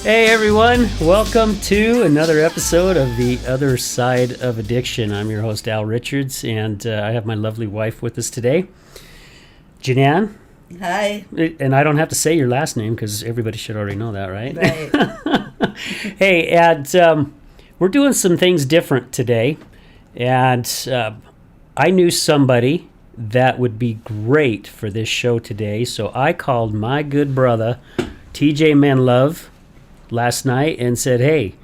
Hey everyone, welcome to another episode of The Other Side of Addiction. I'm your host Al Richards, and I have my lovely wife with us today, Jenann. Hi. And I don't have to say your last name because everybody should already know that, right? Right. Hey, and we're doing some things different today, and I knew somebody that would be great for this show today, so I called my good brother, TJ Menlove, last night and said, hey,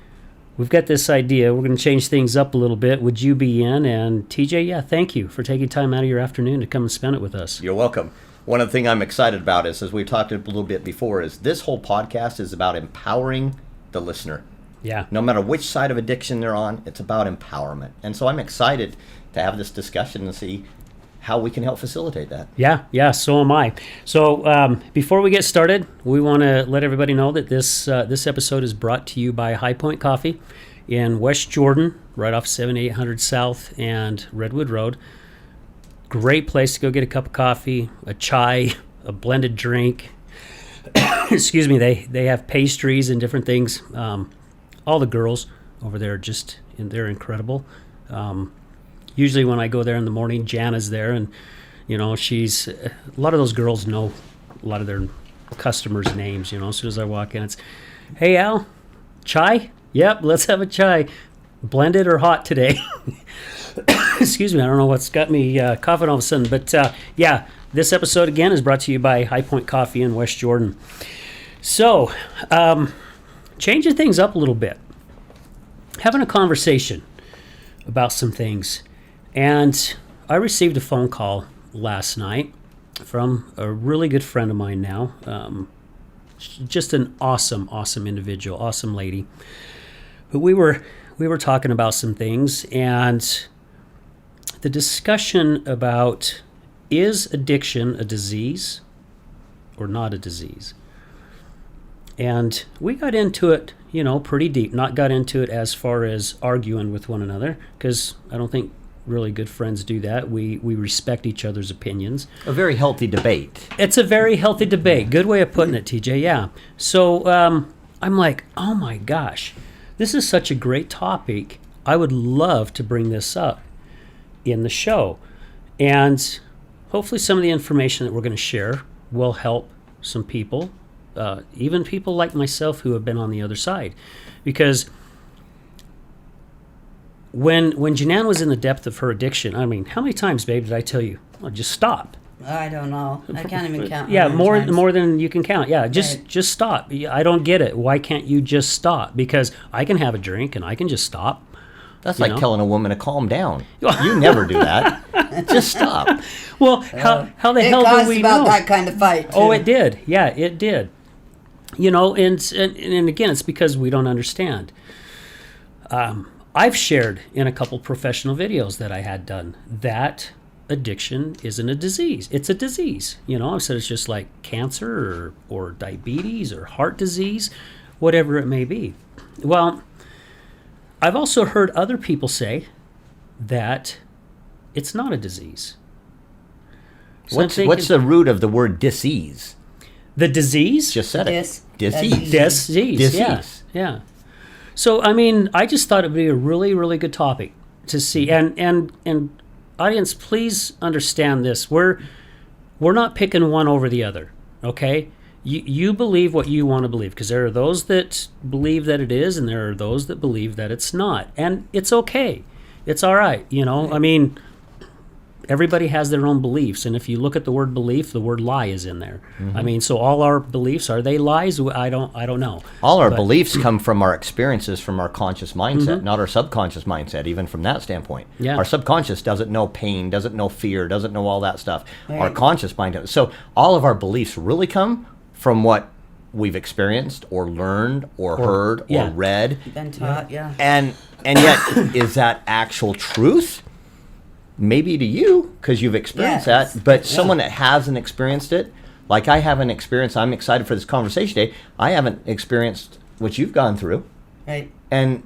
we've got this idea. We're going to change things up a little bit. Would you be in? And TJ, yeah, thank you for taking time out of your afternoon to come and spend it with us. You're welcome. One of the things I'm excited about is, as we've talked a little bit before, is this whole podcast is about empowering the listener. Yeah. No matter which side of addiction they're on, it's about empowerment. And so I'm excited to have this discussion and see how we can help facilitate that. Yeah, so am I. So before we get started, we want to let everybody know that this episode is brought to you by High Point Coffee in West Jordan, right off 7800 South and Redwood Road. Great place to go get a cup of coffee, a chai, a blended drink. Excuse me, they have pastries and different things. All the girls over there they're incredible. Usually when I go there in the morning, Jana's there, and she's a lot of those girls know a lot of their customers' names. As soon as I walk in, it's, hey Al, chai? Yep, let's have a chai, blended or hot today. Excuse me, I don't know what's got me coughing all of a sudden, but yeah, this episode again is brought to you by High Point Coffee in West Jordan. So, changing things up a little bit, having a conversation about some things. And I received a phone call last night from a really good friend of mine now. Just an awesome individual, awesome lady. But we were talking about some things, and the discussion about, is addiction a disease or not a disease? And we got into it, pretty deep. Not got into it as far as arguing with one another, because I don't think really good friends do that. We respect each other's opinions. A very healthy debate. It's a very healthy debate. Good way of putting it, TJ, yeah. So I'm like, oh my gosh, this is such a great topic. I would love to bring this up in the show. And hopefully some of the information that we're going to share will help some people, even people like myself who have been on the other side. Because when Jenann was in the depth of her addiction, I mean, how many times, babe, did I tell you, oh, just stop? I don't know. I can't even count. Yeah, more than you can count. Yeah, just stop. I don't get it. Why can't you just stop? Because I can have a drink and I can just stop. That's like telling a woman to calm down. You never do that. Just stop. Well, how the hell do we know? It caused about that kind of fight, too. Oh, it did. Yeah, it did. And again, it's because we don't understand. I've shared in a couple professional videos that I had done that addiction isn't a disease. It's a disease. I've said it's just like cancer or diabetes or heart disease, whatever it may be. Well, I've also heard other people say that it's not a disease. So what's the root of the word disease? The disease? Just said it. Disease. Disease. Yeah. So, I mean, I just thought it would be a really, really good topic to see. And audience, please understand this. We're not picking one over the other, okay? You believe what you want to believe, because there are those that believe that it is, and there are those that believe that it's not. And it's okay. It's all right, I mean, everybody has their own beliefs, and if you look at the word belief, the word lie is in there. Mm-hmm. I mean, so all our beliefs, are they lies? I don't know. All our beliefs come from our experiences, from our conscious mindset, not our subconscious mindset, even from that standpoint. Yeah. Our subconscious doesn't know pain, doesn't know fear, doesn't know all that stuff. Right. Our conscious mind does. So all of our beliefs really come from what we've experienced or learned or heard or read. Been taught, yeah. And yet, is that actual truth? Maybe to you, because you've experienced that, but someone that hasn't experienced it, like I haven't experienced, I'm excited for this conversation today, I haven't experienced what you've gone through. Right. And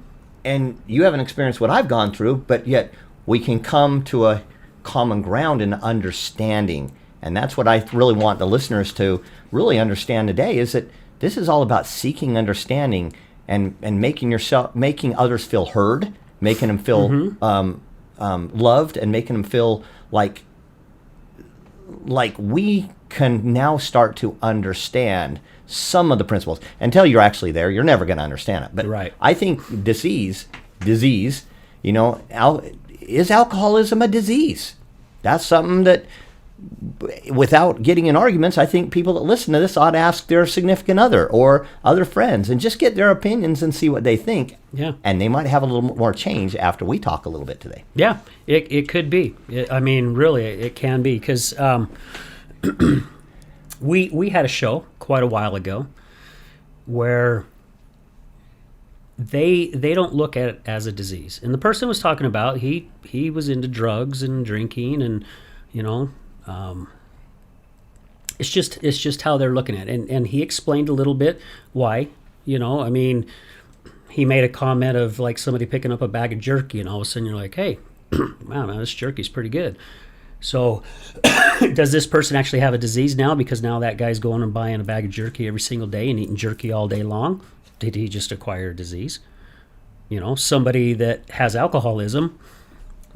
you haven't experienced what I've gone through, but yet we can come to a common ground in understanding. And that's what I really want the listeners to really understand today, is that This is all about seeking understanding and making others feel heard, making them feel loved, and making them feel like we can now start to understand some of the principles. Until you're actually there, you're never going to understand it. But right. I think disease, you know, is alcoholism a disease? That's something that, without getting in arguments, I think people that listen to this ought to ask their significant other or other friends and just get their opinions and see what they think. Yeah. And they might have a little more change after we talk a little bit today. Yeah, it could be. I mean, really, it can be, because we had a show quite a while ago where they don't look at it as a disease. And the person was talking about, he was into drugs and drinking, and, you know, it's just how they're looking at it. And he explained a little bit why, you know. I mean, he made a comment of like somebody picking up a bag of jerky, and all of a sudden you're like, hey, wow, man, this jerky's pretty good. So does this person actually have a disease now, because now that guy's going and buying a bag of jerky every single day and eating jerky all day long? Did he just acquire a disease? You know, somebody that has alcoholism,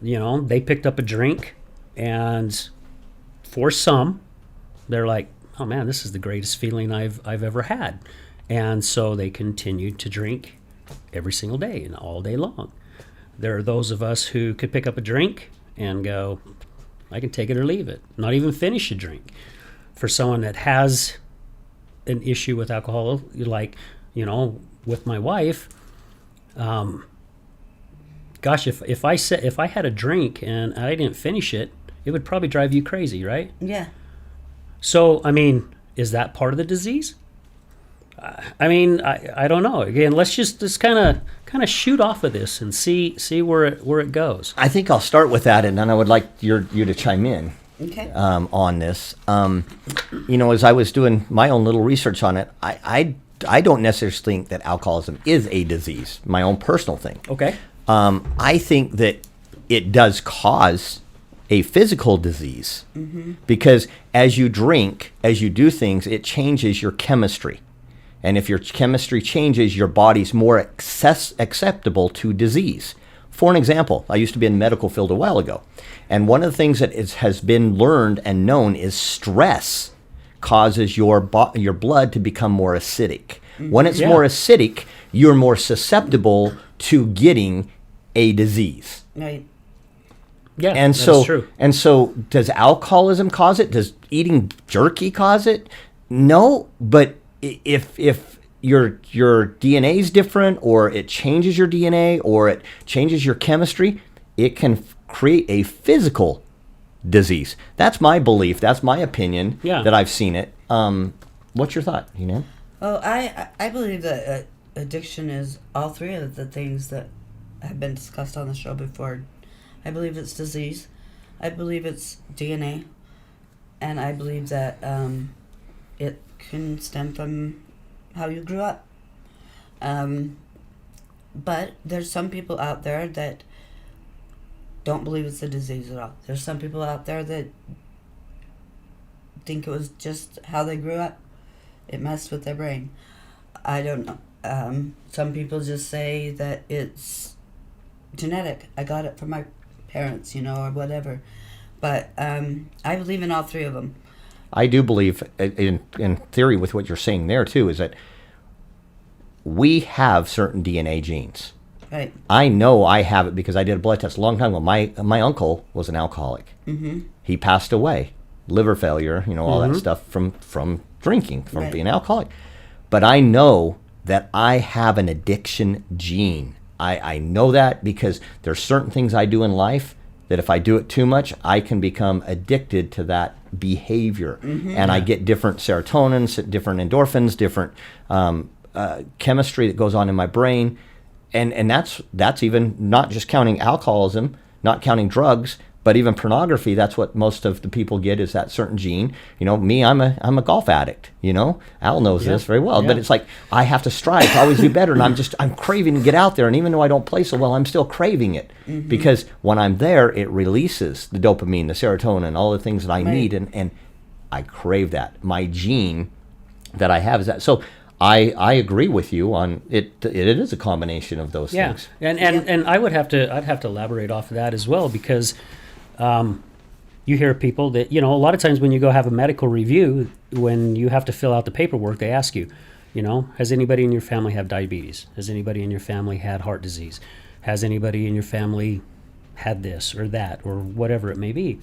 you know, they picked up a drink, and for some, they're like, oh man, this is the greatest feeling I've ever had. And so they continued to drink every single day and all day long. There are those of us who could pick up a drink and go, I can take it or leave it, not even finish a drink. For someone that has an issue with alcohol, like, you know, with my wife, gosh, if I had a drink and I didn't finish it, it would probably drive you crazy, right? Yeah. So, I mean, is that part of the disease? I mean, I don't know. Again, let's just kind of shoot off of this and see where it goes. I think I'll start with that, and then I would like you to chime in. Okay. On this. You know, as I was doing my own little research on it, I don't necessarily think that alcoholism is a disease. My own personal thing. Okay. I think that it does cause a physical disease, because as you drink, as you do things, it changes your chemistry. And if your chemistry changes, your body's more acceptable to disease. For an example, I used to be in the medical field a while ago, and one of the things that has been learned and known is stress causes your blood to become more acidic. When it's more acidic, you're more susceptible to getting a disease. Right. Yeah, and that's true. And so does alcoholism cause it? Does eating jerky cause it? No, but if your DNA is different, or it changes your DNA, or it changes your chemistry, it can create a physical disease. That's my belief. That's my opinion. Yeah. That I've seen it. What's your thought, Jenann? Well, I believe that addiction is all three of the things that have been discussed on the show before. I believe it's disease. I believe it's DNA. And I believe that it can stem from how you grew up. But there's some people out there that don't believe it's a disease at all. There's some people out there that think it was just how they grew up. It messed with their brain. I don't know. Some people just say that it's genetic. I got it from my parents, you know, or whatever. But I believe in all three of them. I do believe, in theory, with what you're saying there too, is that we have certain DNA genes. Right. I know I have it because I did a blood test a long time ago. My uncle was an alcoholic. Mm-hmm. He passed away, liver failure, you know, all that stuff from drinking, from being an alcoholic. But I know that I have an addiction gene. I know that because there's certain things I do in life that if I do it too much, I can become addicted to that behavior. And I get different serotonins, different endorphins, different chemistry that goes on in my brain. And that's even not just counting alcoholism, not counting drugs, but even pornography. That's what most of the people get, is that certain gene. You know, me, I'm a golf addict, you know. Al knows this very well. But it's like I have to strive to always do better, and I'm craving to get out there, and even though I don't play so well, I'm still craving it. Because when I'm there, it releases the dopamine, the serotonin, all the things that I need, and I crave that. My gene that I have is that. So I agree with you on it. It is a combination of those things. And I'd have to elaborate off of that as well, because you hear people that, a lot of times when you go have a medical review, when you have to fill out the paperwork, they ask you, has anybody in your family have diabetes? Has anybody in your family had heart disease? Has anybody in your family had this or that or whatever it may be?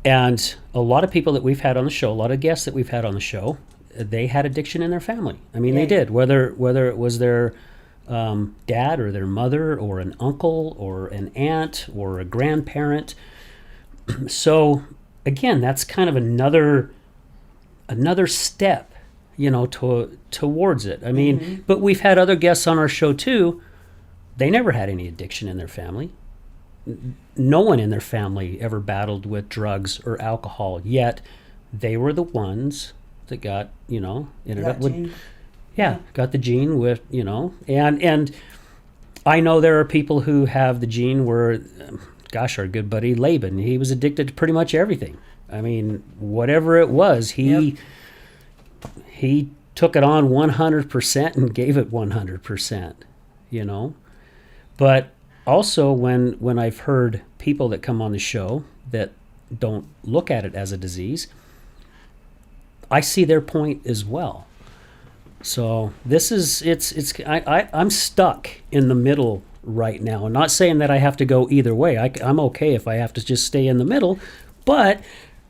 And a lot of people that we've had on the show, a lot of guests that we've had on the show, they had addiction in their family. I mean, they did, whether it was their dad or their mother or an uncle or an aunt or a grandparent. So again, that's kind of another step, towards it. I mean, but we've had other guests on our show too. They never had any addiction in their family. No one in their family ever battled with drugs or alcohol, yet they were the ones that got, ended up with, got the gene with, and I know there are people who have the gene where, gosh, our good buddy Laban, he was addicted to pretty much everything. I mean, whatever it was, he took it on 100% and gave it 100%, But also when I've heard people that come on the show that don't look at it as a disease, I see their point as well. So I'm stuck in the middle right now. I'm not saying that I have to go either way. I'm okay if I have to just stay in the middle, but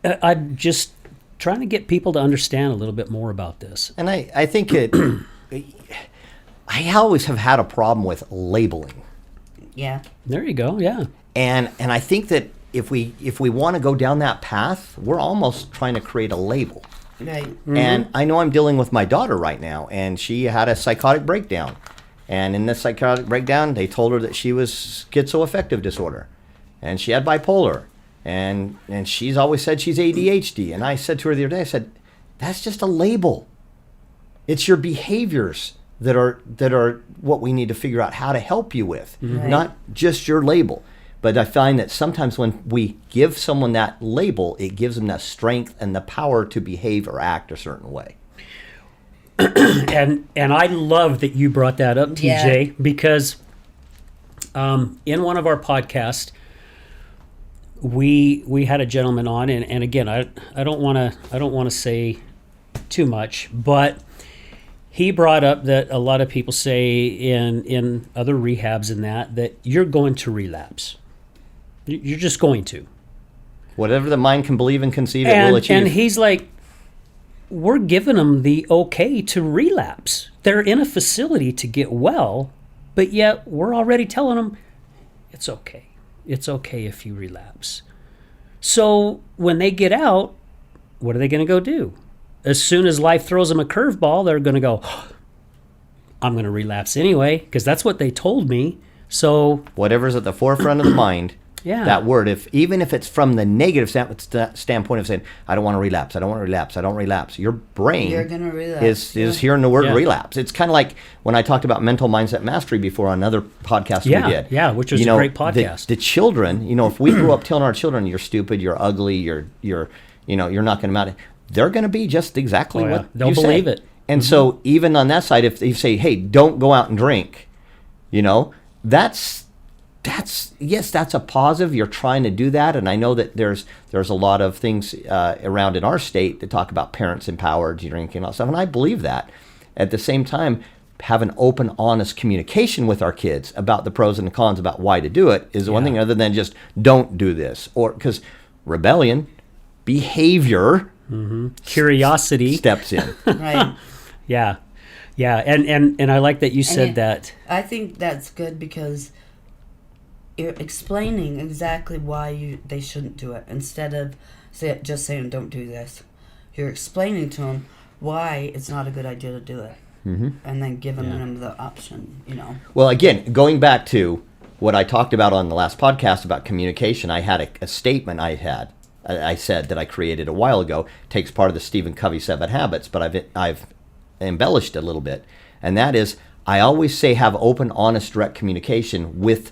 I'm just trying to get people to understand a little bit more about this. And I think I always have had a problem with labeling. Yeah. There you go. Yeah. And I think that if we want to go down that path, we're almost trying to create a label. Right. Mm-hmm. And I know I'm dealing with my daughter right now, and she had a psychotic breakdown. And in this psychotic breakdown, they told her that she was schizoaffective disorder, and she had bipolar, and she's always said she's ADHD. And I said to her the other day, I said, that's just a label. It's your behaviors that are what we need to figure out how to help you with, not just your label. But I find that sometimes when we give someone that label, it gives them that strength and the power to behave or act a certain way. And I love that you brought that up, TJ, because in one of our podcasts, we had a gentleman on, and again, I don't want to say too much, but he brought up that a lot of people say in other rehabs and that you're going to relapse. You're just going to. Whatever the mind can believe and conceive, it will achieve. And he's like, we're giving them the okay to relapse. They're in a facility to get well, but yet we're already telling them, it's okay. It's okay if you relapse. So when they get out, what are they going to go do? As soon as life throws them a curveball, they're going to go, I'm going to relapse anyway, because that's what they told me. So whatever's at the forefront of the mind, that word, even if it's from the negative standpoint of saying, I don't want to relapse, I don't want to relapse, I don't relapse, your brain is hearing the word relapse. It's kind of like when I talked about mental mindset mastery before on another podcast we did. Yeah, which was a great podcast. The children, if we grew up telling our children, you're stupid, you're ugly, you're not going to matter, they're going to be just exactly what they'll you believe say. it. And so even on that side, if you say, hey, don't go out and drink, that's a positive. You're trying to do that, and I know that there's a lot of things around in our state that talk about parents empowered drinking and all that stuff, and I believe that. At the same time, have an open, honest communication with our kids about the pros and the cons about why to do it is one thing, other than just don't do this, or because rebellion, behavior, curiosity steps in. Right. Yeah, and I like that you said that. I think that's good because you're explaining exactly why they shouldn't do it instead of just saying don't do this. You're explaining to them why it's not a good idea to do it, and then giving them the option. Well, again, going back to what I talked about on the last podcast about communication, I had a statement I said that I created a while ago. Takes part of the Stephen Covey 7 Habits, but I've embellished it a little bit, and that is I always say have open, honest, direct communication with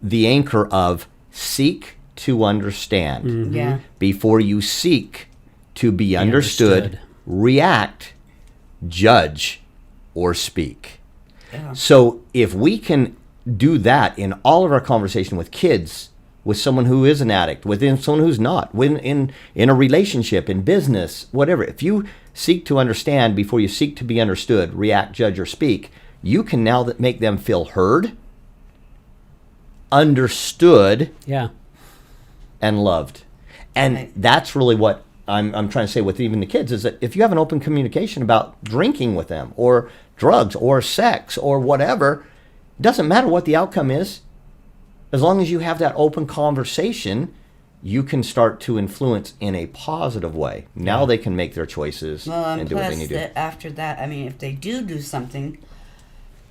the anchor of seek to understand. Yeah. Before you seek to be understood, react judge or speak. Yeah. So if we can do that in all of our conversation with kids, with someone who is an addict, with someone who's not, in a relationship, in business, whatever, if you seek to understand before you seek to be understood, react, judge, or speak, you can now make them feel heard, understood, and loved. And that's really what I'm trying to say with even the kids, is that if you have an open communication about drinking with them, or drugs, or sex, or whatever, it doesn't matter what the outcome is. As long as you have that open conversation, you can start to influence in a positive way. Now they can make their choices and do what they need to do. After that, I mean, if they do something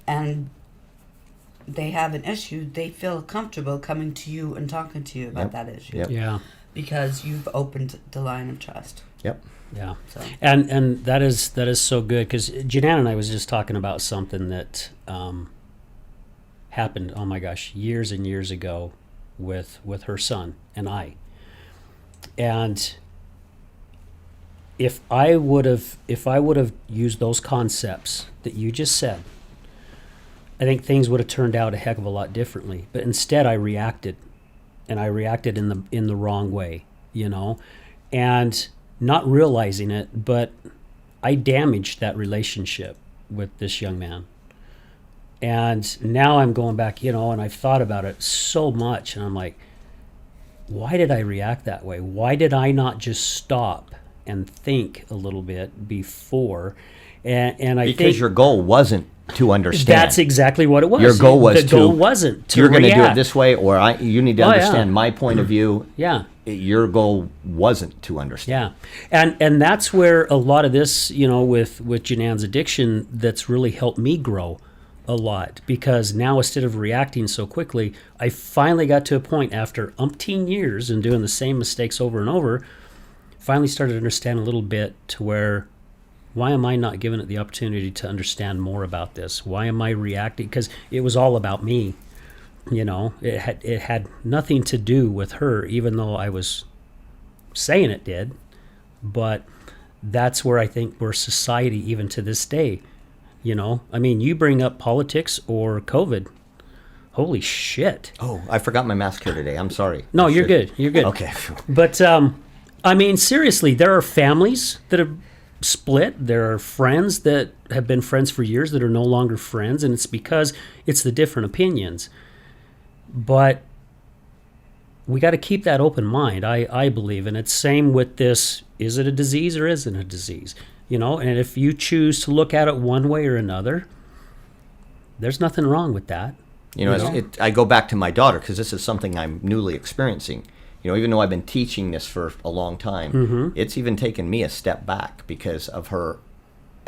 and they have an issue, they feel comfortable coming to you and talking to you about that issue. Yep. Yeah. Because you've opened the line of trust. Yep. Yeah. So. And that is so good, because Jenann and I was just talking about something that happened, oh my gosh, years and years ago with her son and I. And if I would have used those concepts that you just said, I think things would have turned out a heck of a lot differently. But instead I reacted, and I reacted in the wrong way, and not realizing it, but I damaged that relationship with this young man. And now I'm going back, and I've thought about it so much, and I'm like, why did I react that way? Why did I not just stop and think a little bit before? And I think because your goal wasn't to understand. That's exactly what it was. Your goal was the goal wasn't to you're going to do it react. this way, or you need to understand my point of view. Yeah. Your goal wasn't to understand. Yeah. And that's where a lot of this, with Jenann's addiction, that's really helped me grow a lot, because now instead of reacting so quickly, I finally got to a point after umpteen years and doing the same mistakes over and over, finally started to understand a little bit to where, why am I not giving it the opportunity to understand more about this? Why am I reacting? Because it was all about me. It had nothing to do with her, even though I was saying it did. But that's where I think we're society, even to this day. I mean, you bring up politics or COVID. Holy shit. Oh, I forgot my mask here today. I'm sorry. No, you're good. You're good. Okay. But, I mean, seriously, there are families that have split. There are friends that have been friends for years that are no longer friends, and it's because it's the different opinions. But we got to keep that open mind, I believe. And it's same with this, is it a disease or isn't it a disease? And if you choose to look at it one way or another, there's nothing wrong with that. I go back to my daughter, because this is something I'm newly experiencing. Even though I've been teaching this for a long time, it's even taken me a step back because of her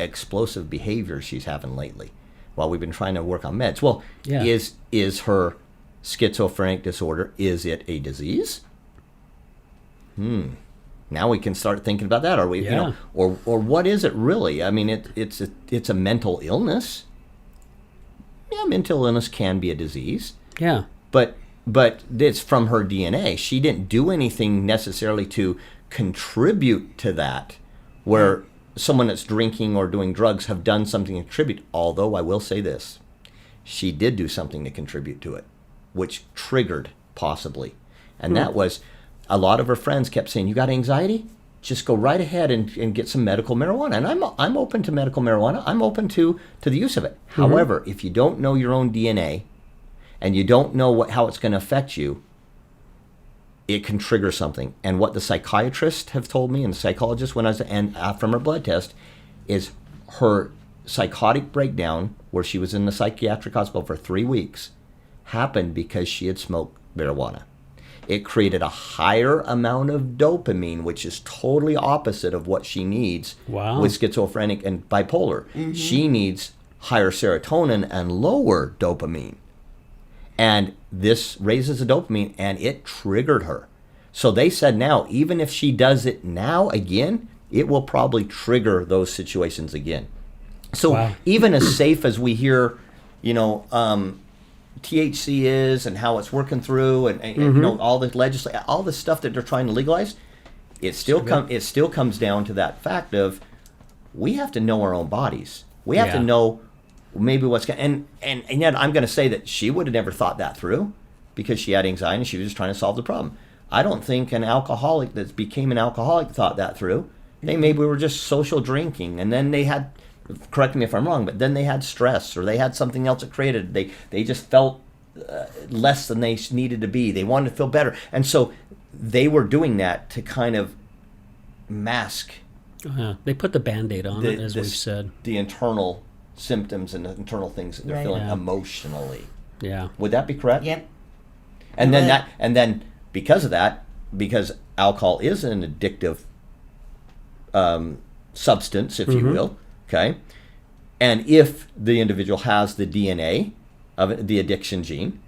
explosive behavior she's having lately while we've been trying to work on meds. Well, is her schizophrenic disorder, is it a disease? Now we can start thinking about that. Are we, or what is it really? I mean, it's a mental illness. Yeah, mental illness can be a disease. Yeah. But it's from her DNA. She didn't do anything necessarily to contribute to that, where someone that's drinking or doing drugs have done something to contribute. Although I will say this, she did do something to contribute to it, which triggered possibly. And that was, a lot of her friends kept saying, you got anxiety? Just go right ahead and get some medical marijuana. And I'm open to medical marijuana. I'm open to the use of it. However, if you don't know your own DNA and you don't know how it's going to affect you, it can trigger something. And what the psychiatrists have told me, and the psychologist from her blood test, is her psychotic breakdown, where she was in the psychiatric hospital for 3 weeks, happened because she had smoked marijuana. It created a higher amount of dopamine, which is totally opposite of what she needs with schizophrenic and bipolar. She needs higher serotonin and lower dopamine. And this raises the dopamine, and it triggered her. So they said now, even if she does it now again, it will probably trigger those situations again. So even as safe as we hear, THC is and how it's working through, and all the all the stuff that they're trying to legalize, it still comes down to that fact of, we have to know our own bodies. We have Yeah. to know maybe what's going and yet I'm going to say that she would have never thought that through because she had anxiety and she was just trying to solve the problem. I don't think an alcoholic that became an alcoholic thought that through. They maybe were just social drinking, and then they had, correct me if I'm wrong, but then they had stress or they had something else that created, they just felt less than they needed to be. They wanted to feel better. And so they were doing that to kind of mask They put the Band-Aid on it, as we've said. the internal symptoms and the internal things that they're Right. feeling Yeah. emotionally. Yeah. Would that be correct? Yep. And then Right. because of that, because alcohol is an addictive substance, if you will, okay? And if the individual has the DNA of the addiction gene,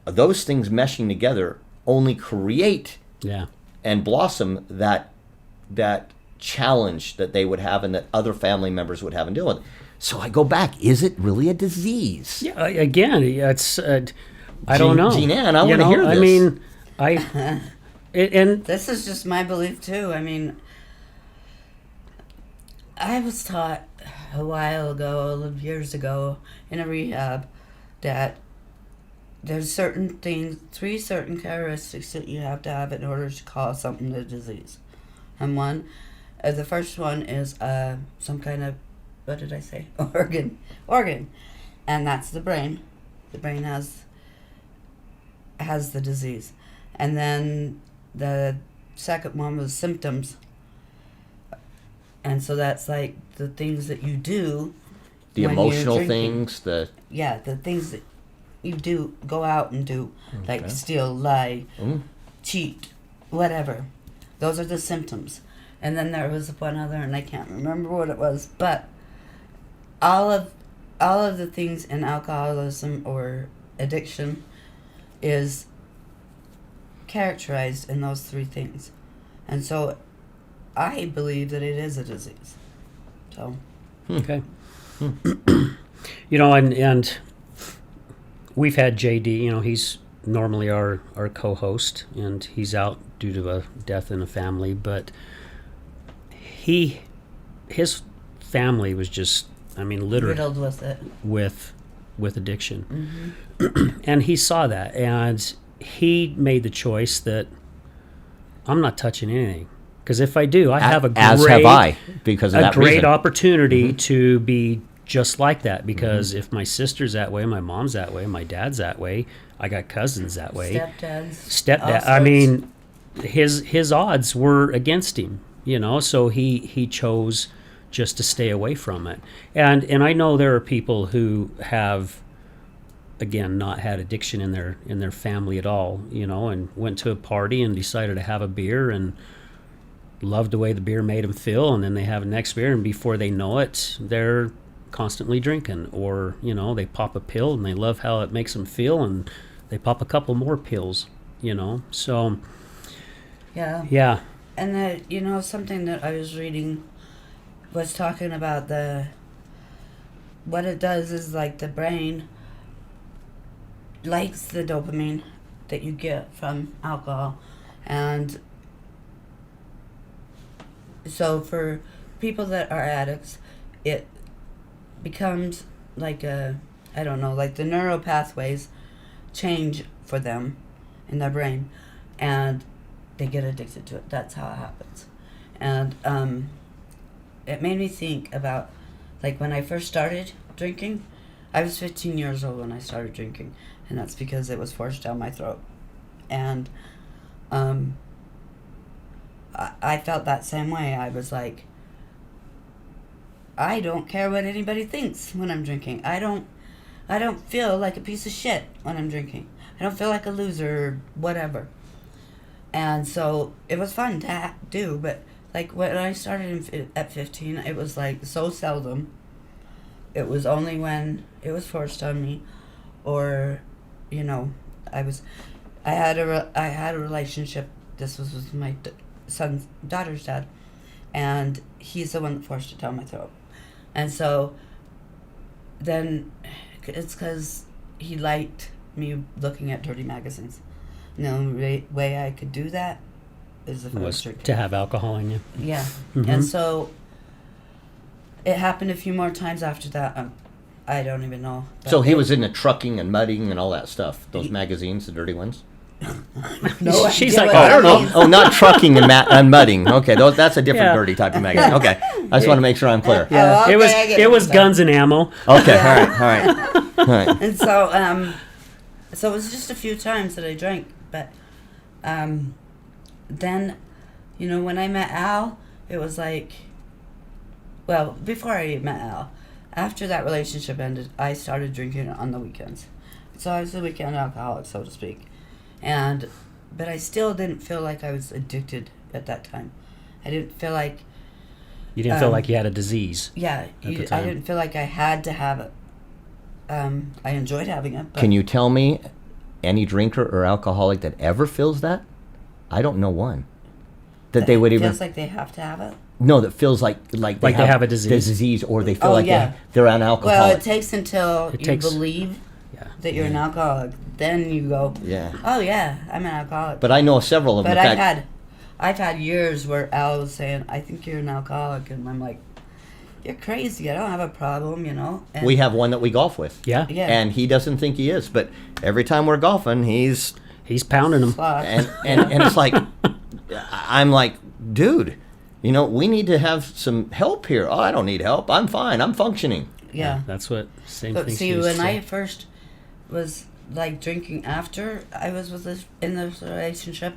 those things meshing together only create Yeah. and blossom that challenge that they would have and that other family members would have in dealing with it. So I go back, is it really a disease? Yeah. Again, it's I don't know. Jeanann, I want to know, hear this. I mean, and This is just my belief too. I mean, I was taught a while ago, years ago, in a rehab, that there's certain things, 3 certain characteristics that you have to have in order to call something a disease. And the first one is some kind of, what did I say? Organ, and that's the brain. The brain has the disease, and then the second one was symptoms. And so that's like the things that you do. The when you're emotional drinking. things, The things that you do, go out and do, like steal, lie, cheat, whatever. Those are the symptoms. And then there was one other, and I can't remember what it was, but all of the things in alcoholism or addiction is characterized in those 3 things. And so I believe that it is a disease. So okay. And we've had JD, he's normally our co-host, and he's out due to a death in a family, but his family was just, littered riddled with it. with addiction. And he saw that, and he made the choice that I'm not touching anything, because if I do, I have a great, as have I, because of a that great reason. opportunity to be just like that. Because if my sister's that way, my mom's that way, my dad's that way, I got cousins that way, Stepdad. I mean, his odds were against him, so he chose just to stay away from it. And I know there are people who have, again, not had addiction in their family at all, and went to a party and decided to have a beer and loved the way the beer made them feel, and then they have the next beer, and before they know it, they're constantly drinking. Or they pop a pill and they love how it makes them feel, and they pop a couple more pills, so yeah. And something that I was reading was talking about what it does is, like, the brain likes the dopamine that you get from alcohol. And so for people that are addicts, it becomes like like the neural pathways change for them in their brain, and they get addicted to it. That's how it happens. And it made me think about, like, when I first started drinking. I was 15 years old when I started drinking, and that's because it was forced down my throat. And I felt that same way. I was like, I don't care what anybody thinks when I'm drinking. I don't feel like a piece of shit when I'm drinking. I don't feel like a loser or whatever. And so it was fun to do, but like when I started at 15, it was like so seldom. It was only when it was forced on me, or, I had a relationship. This was with my daughter's dad, and he's the one that forced it down my throat. And so then it's because he liked me looking at dirty magazines. And the only way I could do that is if I was drinking. To have alcohol in you. Yeah. Mm-hmm. And so it happened a few more times after that. I don't even know. So he was into trucking and mudding and all that stuff. Those magazines, the dirty ones. No, She's like, I don't know. Oh, not trucking and mudding. Okay, that's a different Yeah. dirty type of magazine. Okay, I just want to make sure I'm clear. Yeah, Oh, okay, it was I get it what was you're saying. guns and ammo. Okay, all right. And so, so it was just a few times that I drank. But then, when I met Al, it was like, well, before I met Al, after that relationship ended, I started drinking on the weekends. So I was a weekend alcoholic, so to speak. But I still didn't feel like I was addicted at that time. I didn't feel like... You didn't feel like you had a disease. Yeah, the I time. didn't feel like I had to have it. I enjoyed having it, but... Can you tell me any drinker or alcoholic that ever feels that? I don't know one. That they would even... feels like they have to have it? No, that feels like they have a disease. or they feel Oh, like yeah. they're an alcoholic. Well, it takes until It you takes- believe Yeah. that you're an alcoholic. Then you go, Yeah. oh yeah, I'm an alcoholic. But I know several of them. But In fact, I've had years where Al was saying, I think you're an alcoholic. And I'm like, you're crazy. I don't have a problem, And we have one that we golf with. Yeah. Yeah. And he doesn't think he is, but every time we're golfing, he's He's pounding them. sloth. and it's like, I'm like, dude, we need to have some help here. Oh, I don't need help. I'm fine. I'm functioning. Yeah. That's what same But thing. see, she used when to I say. first was like drinking after I was in this relationship,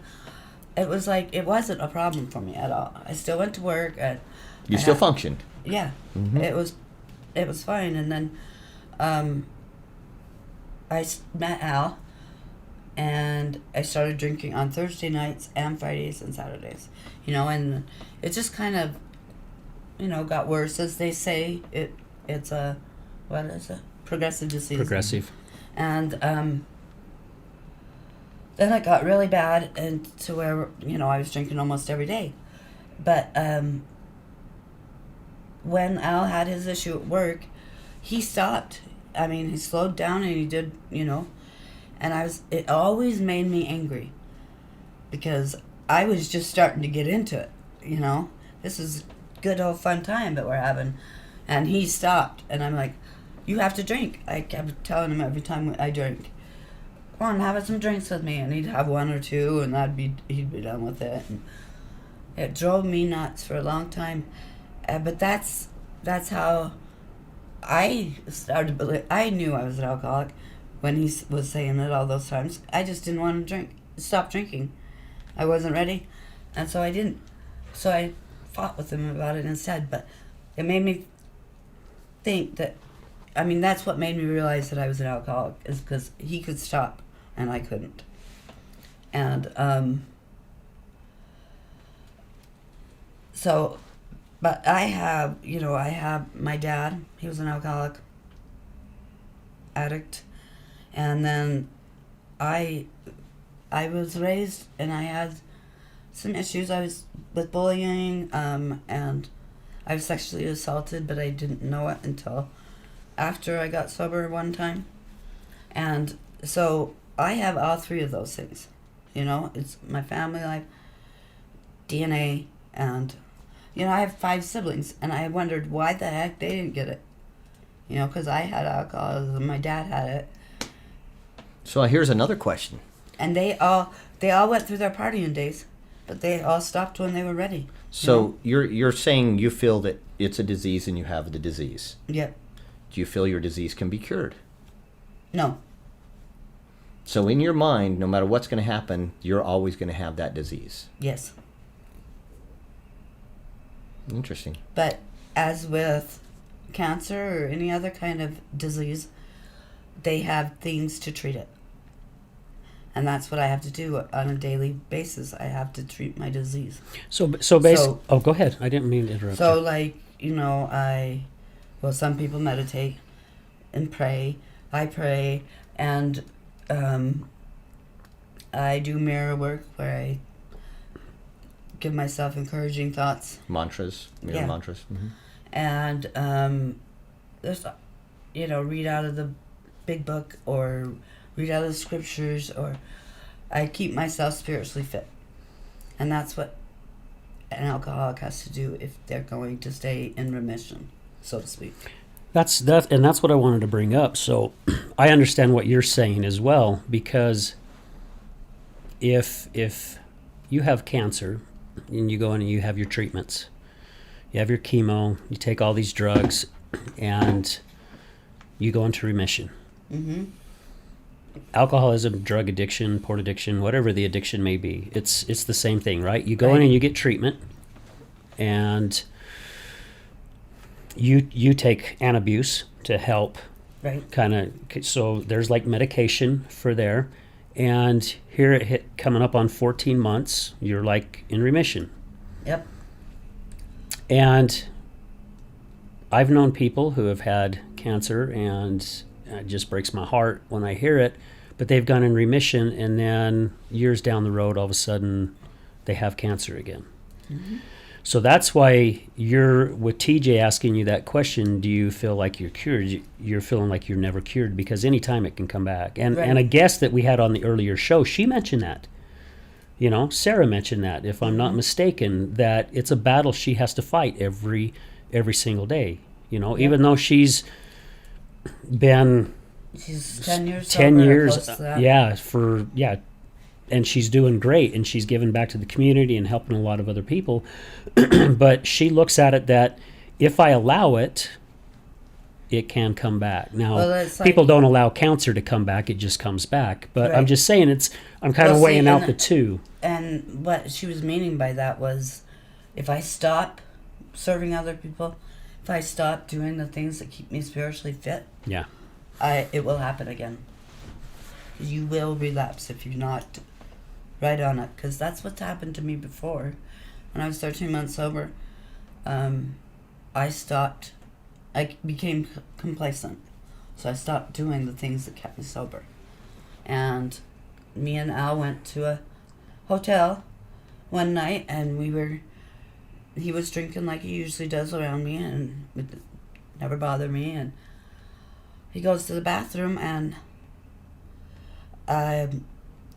it was like it wasn't a problem for me at all. I still went to work. You still functioned. Yeah, it was fine. And then met Al, and I started drinking on Thursday nights and Fridays and Saturdays. And it just kind of, got worse, as they say. It's a, what is it? Progressive disease. Progressive. And then it got really bad, and to where I was drinking almost every day. But when Al had his issue at work, he stopped. I mean, he slowed down, and he did, and it always made me angry, because I was just starting to get into it. This is good old fun time that we're having, and he stopped, and I'm like, you have to drink. I kept telling him every time I drink, come on, have some drinks with me, and he'd have one or two, and he'd be done with it. And it drove me nuts for a long time, but that's how I started to believe. I knew I was an alcoholic when he was saying it all those times. I just didn't want to stop drinking. I wasn't ready, and so I didn't. So I fought with him about it instead, but it made me think that, that's what made me realize that I was an alcoholic, is because he could stop and I couldn't. And so, but I have my dad. He was an alcoholic addict, and then I was raised, and I had some issues. I was with bullying, and I was sexually assaulted, but I didn't know it until after I got sober one time. And so I have all three of those things. It's my family life, DNA, and I have 5 siblings, and I wondered why the heck they didn't get it. Because I had alcoholism, my dad had it, So here's another question. and they all went through their partying days, but they all stopped when they were ready. So you're saying you feel that it's a disease and you have the disease. Yep. Do you feel your disease can be cured? No. So in your mind, no matter what's going to happen, you're always going to have that disease. Yes. Interesting. But as with cancer or any other kind of disease, they have things to treat it. And that's what I have to do on a daily basis. I have to treat my disease. So basically, oh, go ahead. I didn't mean to interrupt So, you. like, some people meditate and pray. I pray, and I do mirror work where I give myself encouraging thoughts. Mantras, mirror Yeah. mantras. Mm-hmm. And there's, read out of the big book, or read out of the scriptures, or I keep myself spiritually fit. And that's what an alcoholic has to do if they're going to stay in remission. so to speak. That's what I wanted to bring up. So I understand what you're saying as well, because if you have cancer and you go in and you have your treatments, you have your chemo, you take all these drugs, and you go into remission. Mm-hmm. Alcoholism, drug addiction, porn addiction, whatever the addiction may be, it's the same thing, right? You go in and you get treatment, and you take Antabuse to help, Right. kind of. So there's like medication for there, and here it hit coming up on 14 months, you're like in remission. Yep. And I've known people who have had cancer, and it just breaks my heart when I hear it, but they've gone in remission, and then years down the road, all of a sudden, they have cancer again. Mm-hmm. So that's why with TJ asking you that question, do you feel like you're cured? You're feeling like you're never cured, because anytime it can come back. And Right. and a guest that we had on the earlier show, she mentioned that. Sarah mentioned that, if I'm not mistaken, that it's a battle she has to fight every single day. Even though she's been She's 10 years 10 sober, years, close to that. and she's doing great, and she's giving back to the community and helping a lot of other people. But she looks at it that if I allow it, it can come back. Now, Well, it's like- people don't allow cancer to come back; it just comes back. But I'm Right. just saying, I'm kind of Well, see, weighing out and- the two. And what she was meaning by that was, if I stop serving other people, if I stop doing the things that keep me spiritually fit, Yeah, it will happen again. You will relapse if you're not right on it, because that's what's happened to me before. When I was 13 months sober, I became complacent. So I stopped doing the things that kept me sober. And me and Al went to a hotel one night, and he was drinking like he usually does around me, and it never bothered me. And he goes to the bathroom, and I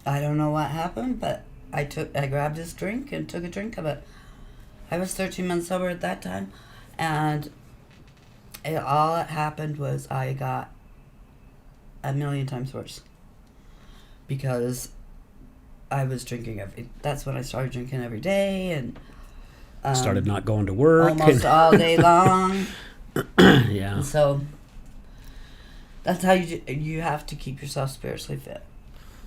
don't know what happened, but I grabbed his drink and took a drink of it. I was 13 months sober at that time, and all that happened was I got a million times worse, because I was drinking that's when I started drinking every day, and started not going to work almost all day long. Yeah. And so that's how you have to keep yourself spiritually fit.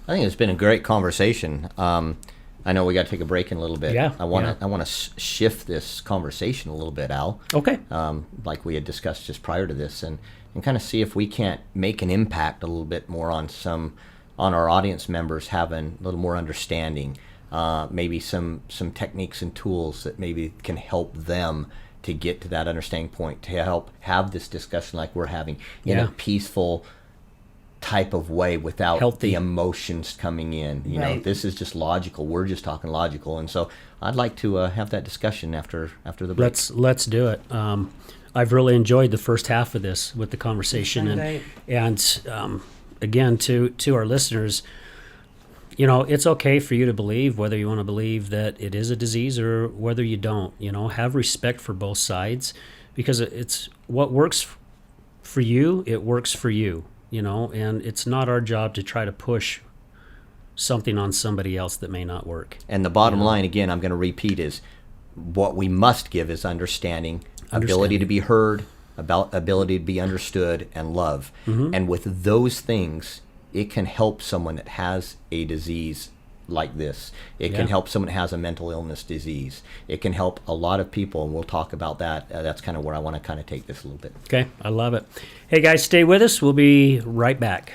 I think it's been a great conversation. I know we got to take a break in a little bit. Yeah, I want to shift this conversation a little bit, Al. Okay. Like we had discussed just prior to this, and kind of see if we can't make an impact a little bit more on our audience members having a little more understanding, maybe some techniques and tools that maybe can help them to get to that understanding point, to help have this discussion like we're having in a peaceful type of way without Healthy. the emotions coming in. You know, Right. this is just logical. We're just talking logical, and so I'd like to have that discussion after the break. Let's do it. I've really enjoyed the first half of this with the conversation, Right. and again to our listeners, it's okay for you to believe whether you want to believe that it is a disease or whether you don't. Have respect for both sides, because it's what works for you. It works for you. And it's not our job to try to push something on somebody else that may not work. And the bottom line, again, I'm going to repeat, is what we must give is understanding, ability to be heard, ability to be understood, and love. Mm-hmm. And with those things, it can help someone that has a disease like this. It can help someone that has a mental illness disease. It can help a lot of people, and we'll talk about that. That's kind of where I want to kind of take this a little bit. Okay, I love it. Hey guys, stay with us. We'll be right back.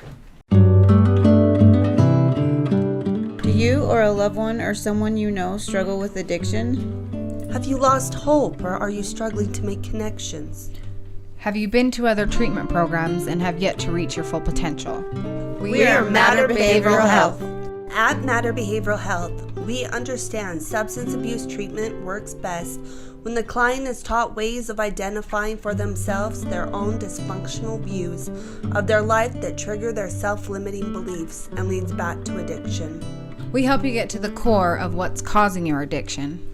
Do you or a loved one or someone you know struggle with addiction? Have you lost hope, or are you struggling to make connections? Have you been to other treatment programs and have yet to reach your full potential? We are Matter Behavioral Health. At Matter Behavioral Health, we understand substance abuse treatment works best when the client is taught ways of identifying for themselves their own dysfunctional views of their life that trigger their self-limiting beliefs and leads back to addiction. We help you get to the core of what's causing your addiction.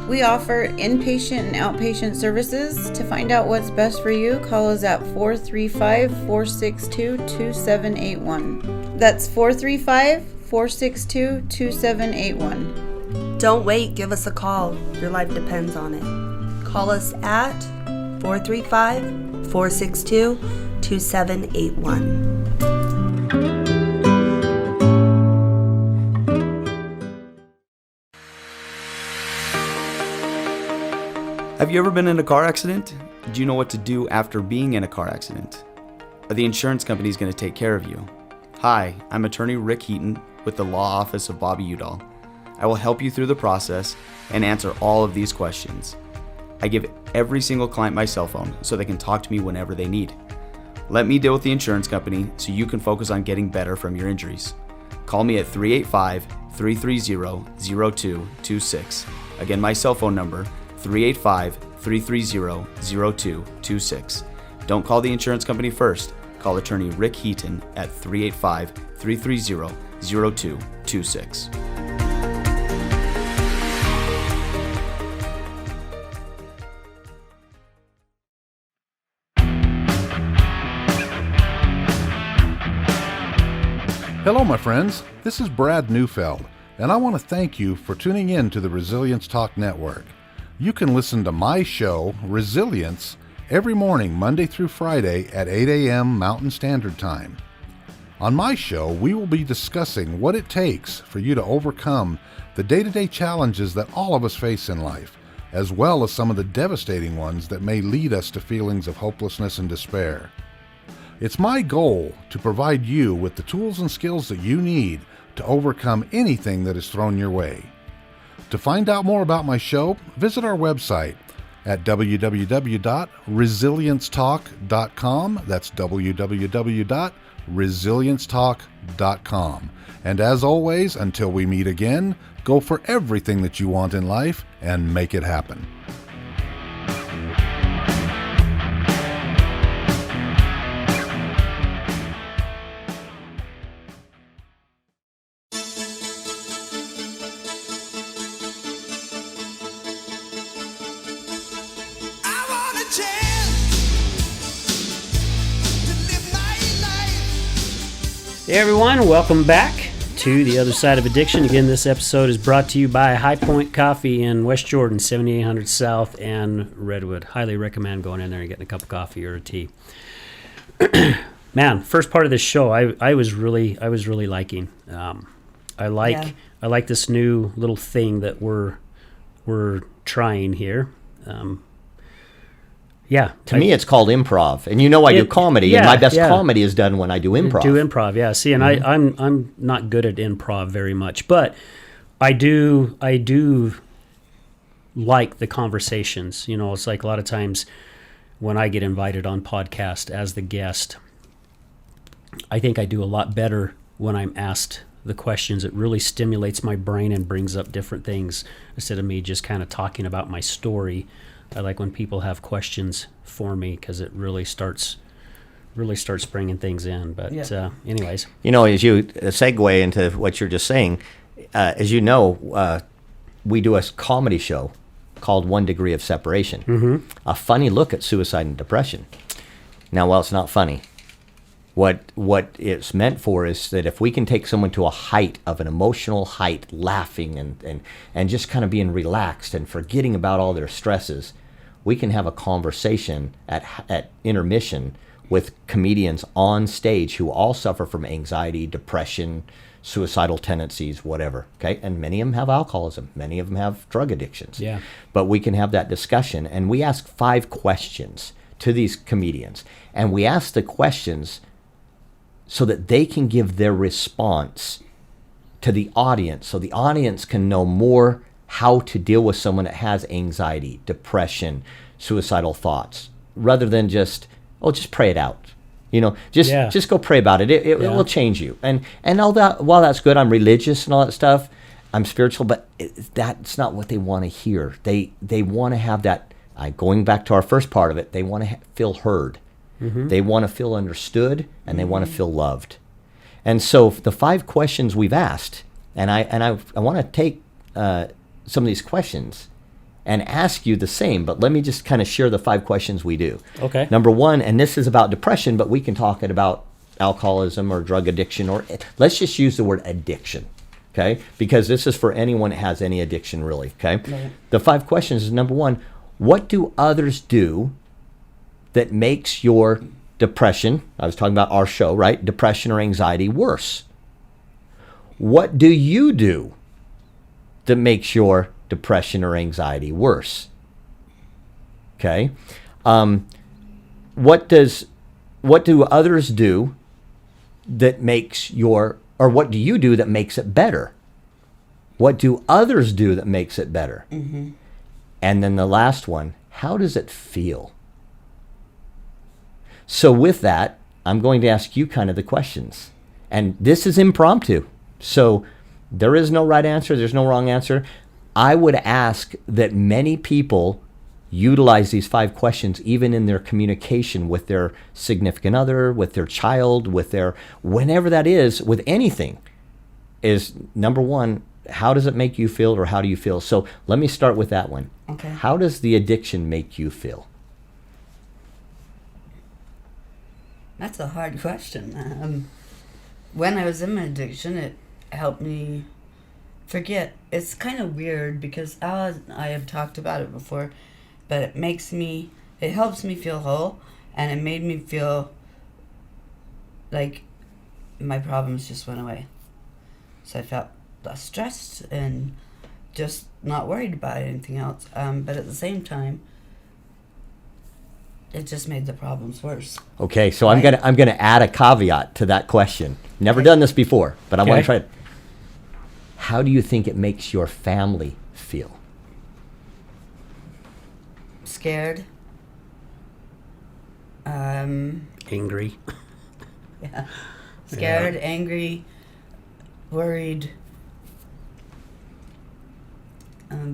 We offer inpatient and outpatient services. To find out what's best for you, call us at 435-462-2781. That's 435-462-2781. Don't wait, give us a call. Your life depends on it. Call us at 435-462-2781. Have you ever been in a car accident? Do you know what to do after being in a car accident? Are the insurance companies going to take care of you? Hi, I'm attorney Rick Heaton with the Law Office of Bobby Udall. I will help you through the process and answer all of these questions. I give every single client my cell phone so they can talk to me whenever they need. Let me deal with the insurance company so you can focus on getting better from your injuries. Call me at 385-330-0226. Again, my cell phone number, 385-330-0226. Don't call the insurance company first. Call attorney Rick Heaton at 385-330-0226. Hello, my friends. This is Brad Neufeld, and I want to thank you for tuning in to the Resilience Talk Network. You can listen to my show, Resilience, every morning, Monday through Friday at 8 a.m. Mountain Standard Time. On my show, we will be discussing what it takes for you to overcome the day-to-day challenges that all of us face in life, as well as some of the devastating ones that may lead us to feelings of hopelessness and despair. It's my goal to provide you with the tools and skills that you need to overcome anything that is thrown your way. To find out more about my show, visit our website at www.resiliencetalk.com. That's www.resiliencetalk.com. And as always, until we meet again, go for everything that you want in life and make it happen. Hey everyone, welcome back to The Other Side of Addiction. Again, this episode is brought to you by High Point Coffee in West Jordan, 7800 South and Redwood. Highly recommend going in there and getting a cup of coffee or a tea. Man, first part of this show, I was really liking. I like this new little thing that we're trying here. To me, it's called improv, and you know I do comedy, and my best comedy is done when I do improv. See, and I'm not good at improv very much, but I do like the conversations. You know, it's like a lot of times when I get invited on podcast as the guest, I think I do a lot better when I'm asked the questions. It really stimulates my brain and brings up different things instead of me just kind of talking about my story. I like when people have questions for me because it really starts bringing things in. But anyways. You know, as you segue into what you're just saying, as you know, we do a comedy show called 1 Degree of Separation, a funny look at suicide and depression. Now, while it's not funny, what it's meant for is that if we can take someone to a height of an emotional height, laughing and just kind of being relaxed and forgetting about all their stresses, we can have a conversation at intermission with comedians on stage who all suffer from anxiety, depression, suicidal tendencies, whatever. Okay, and many of them have alcoholism, many of them have drug addictions. Yeah. But we can have that discussion, and we ask 5 questions to these comedians, and we ask the questions so that they can give their response to the audience, so the audience can know more how to deal with someone that has anxiety, depression, suicidal thoughts, rather than just pray it out. You know, just go pray about it. It will change you. And all that, while that's good, I'm religious and all that stuff, I'm spiritual, but that's not what they want to hear. They want to have that, going back to our first part of it, they want to feel heard. They want to feel understood, and they want to feel loved. And so the 5 questions we've asked, and I want to take some of these questions and ask you the same, but let me just kind of share the 5 questions we do. Okay. Number 1, and this is about depression, but we can talk about alcoholism or drug addiction, or let's just use the word addiction, okay? Because this is for anyone that has any addiction, really, okay? Right. The 5 questions is, number 1, what do others do that makes your depression, I was talking about our show, right? Depression or anxiety worse? What do you do that makes your depression or anxiety worse? Okay. What do others do that makes your, or what do you do that makes it better? What do others do that makes it better? Mm-hmm. And then the last one, how does it feel? So with that, I'm going to ask you kind of the questions. And this is impromptu. So there is no right answer. There's no wrong answer. I would ask that many people utilize these 5 questions even in their communication with their significant other, with their child, with their, whenever that is, with anything, is number 1, how does it make you feel, or how do you feel? So let me start with that one. Okay. How does the addiction make you feel? That's a hard question. When I was in my addiction, it helped me forget. It's kind of weird because Al and I have talked about it before, but it helps me feel whole, and it made me feel like my problems just went away. So I felt less stressed and just not worried about anything else. But at the same time, it just made the problems worse. Okay, so I'm gonna add a caveat to that question. Never done this before, but I want to try it. How do you think it makes your family feel? Scared. Angry. Yeah. Scared, angry, worried.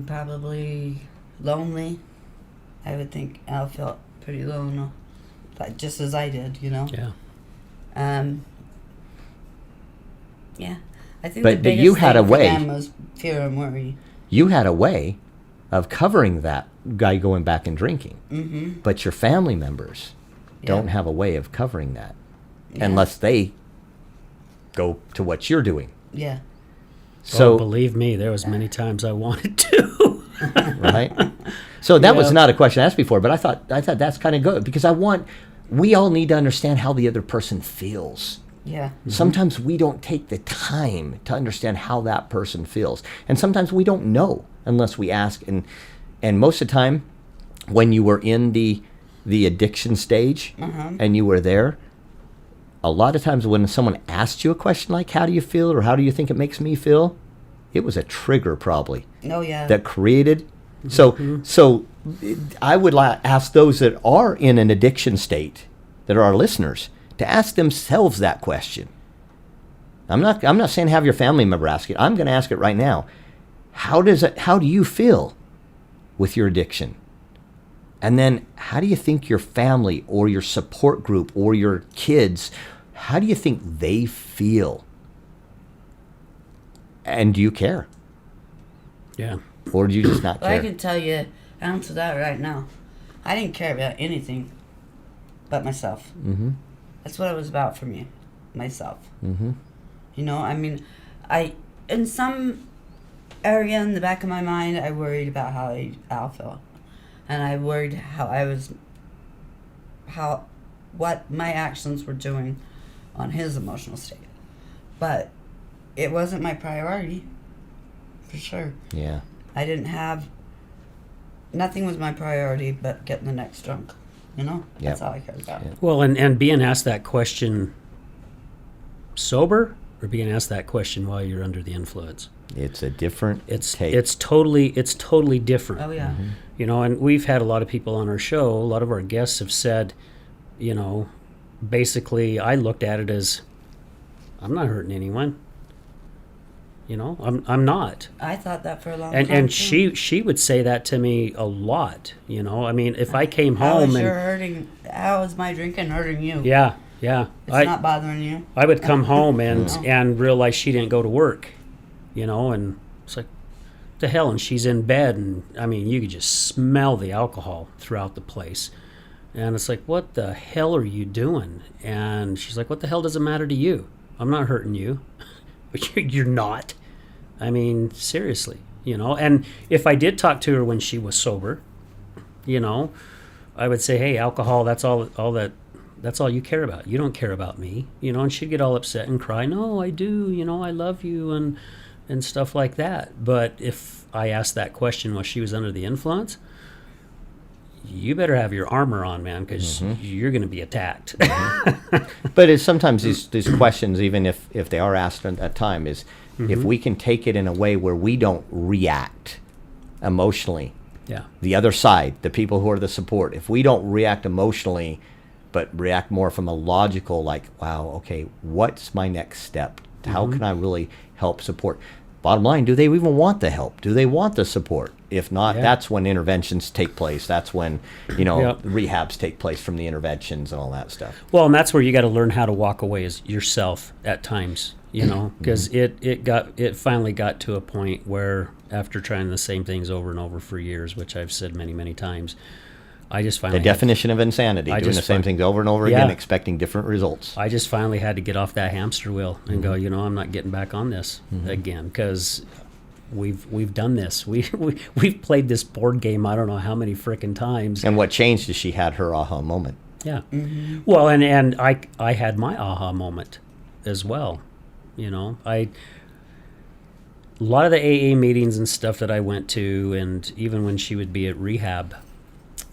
Probably lonely. I would think Al felt pretty lonely, but just as I did, you know. Yeah. Yeah. I think But the biggest you had thing a way. for them was fear and worry. You had a way of covering that guy going back and drinking. Mm-hmm. But your family members don't have a way of covering that unless they go to what you're doing. Yeah. So believe me, there was many times I wanted to. right? So that was not a question asked before, but I thought that's kind of good because we all need to understand how the other person feels. Yeah. Sometimes we don't take the time to understand how that person feels. And sometimes we don't know unless we ask. And most of the time, when you were in the addiction stage and you were there, a lot of times when someone asked you a question like, how do you feel, or how do you think it makes me feel? It was a trigger probably. Oh, yeah. That created. So I would ask those that are in an addiction state, that are our listeners, to ask themselves that question. I'm not saying have your family member ask it. I'm going to ask it right now. How do you feel with your addiction? And then how do you think your family or your support group or your kids, how do you think they feel? And do you care? Yeah. Or do you just not Well, care? I can tell you, answer that right now. I didn't care about anything but myself. Mm-hmm. That's what it was about for me, myself. Mm-hmm. You know, I mean, in some area in the back of my mind, I worried about how Al felt. And I worried what my actions were doing on his emotional state. But it wasn't my priority, for sure. Yeah. Nothing was my priority but getting the next drunk. You know? That's Yep. all I cared about. Yep. Well, and being asked that question sober, or being asked that question while you're under the influence? It's a different take. It's totally different. Oh, yeah. Mm-hmm. You know, and we've had a lot of people on our show, a lot of our guests have said, you know, basically I looked at it as, I'm not hurting anyone. You know, I'm not. I thought that for a long time. And too. she would say that to me a lot. You know, I mean, if I came How home is my drinking hurting you? yeah, It's not bothering you. I would come home and No. and realize she didn't go to work. You know, and it's like, the hell? And she's in bed, and I mean, you could just smell the alcohol throughout the place. And it's like, what the hell are you doing? And she's like, what the hell does it matter to you? I'm not hurting you. But you're not. I mean, seriously, you know. And if I did talk to her when she was sober, you know, I would say, hey, alcohol, that's all you care about. You don't care about me, you know. And she'd get all upset and cry. No, I do, you know, I love you and stuff like that. But if I asked that question while she was under the influence, you better have your armor on, man, because you're going to be attacked. But it's sometimes these questions, even if they are asked at that time, is if we can take it in a way where we don't react emotionally. Yeah. The other side, the people who are the support, if we don't react emotionally, but react more from a logical, like, wow, okay, what's my next step? How can I really help support? Bottom line, do they even want the help? Do they want the support? If not, that's when interventions take place. That's when, you know, rehabs take place from the interventions and all that stuff. Well, and that's where you got to learn how to walk away as yourself at times, you know, because it finally got to a point where after trying the same things over and over for years, which I've said many, many times, I just finally the definition of insanity, doing the same things over and over again, expecting different results. I just finally had to get off that hamster wheel and go, you know, I'm not getting back on this again, because we've done this. We've played this board game I don't know how many frickin' times. And what changed is she had her aha moment. Yeah. Well, and I had my aha moment as well. You know, a lot of the AA meetings and stuff that I went to, and even when she would be at rehab,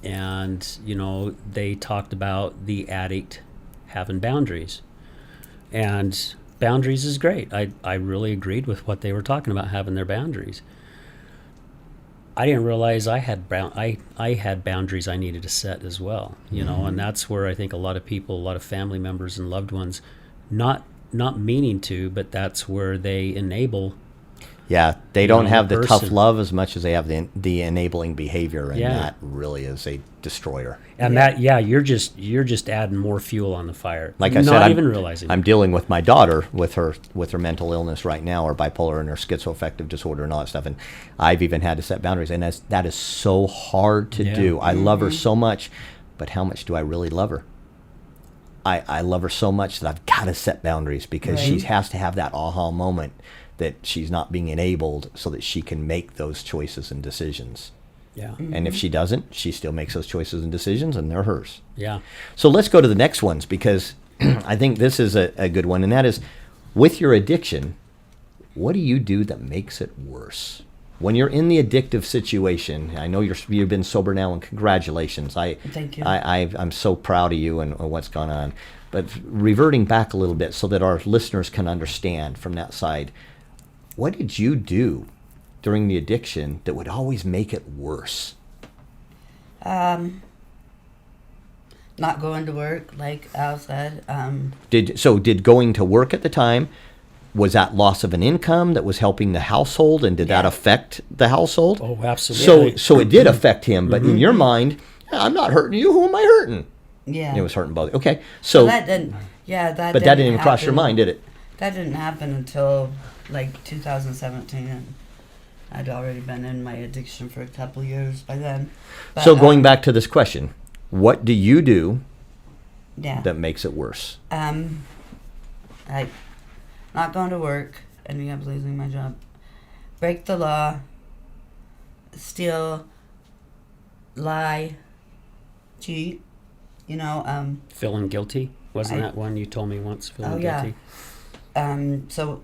and, you know, they talked about the addict having boundaries. And boundaries is great. I really agreed with what they were talking about, having their boundaries. I didn't realize I had boundaries I needed to set as well, you know, and that's where I think a lot of people, a lot of family members and loved ones, not meaning to, but that's where they enable. Yeah, they don't have the tough love as much as they have the enabling behavior, and that really is a destroyer. And you're just adding more fuel on the fire. Like I said, even realizing. I'm dealing with my daughter with her mental illness right now, or bipolar and her schizoaffective disorder and all that stuff, and I've even had to set boundaries, and that is so hard to do. I love her so much, but how much do I really love her? I love her so much that I've got to set boundaries, because she has to have that aha moment that she's not being enabled so that she can make those choices and decisions. Yeah. And if she doesn't, she still makes those choices and decisions, and they're hers. Yeah. So let's go to the next ones, because I think this is a good one, and that is, with your addiction, what do you do that makes it worse? When you're in the addictive situation, I know you've been sober now, and congratulations. Thank you. I'm so proud of you and what's gone on. But reverting back a little bit so that our listeners can understand from that side, what did you do during the addiction that would always make it worse? Not going to work, like Al said. Did going to work at the time, was that loss of an income that was helping the household, and did that affect the household? Oh, absolutely. So it did affect him, but in your mind, I'm not hurting you. Who am I hurting? Yeah. It was hurting both. Okay, so that didn't. Yeah, that. But that didn't even cross your mind, did it? That didn't happen until like 2017, and I'd already been in my addiction for a couple years by then. But, so going back to this question, what do you do that makes it worse? I not going to work, ending up losing my job, break the law, steal, lie, cheat, you know. Feeling guilty? Wasn't that one you told me once, feeling guilty? So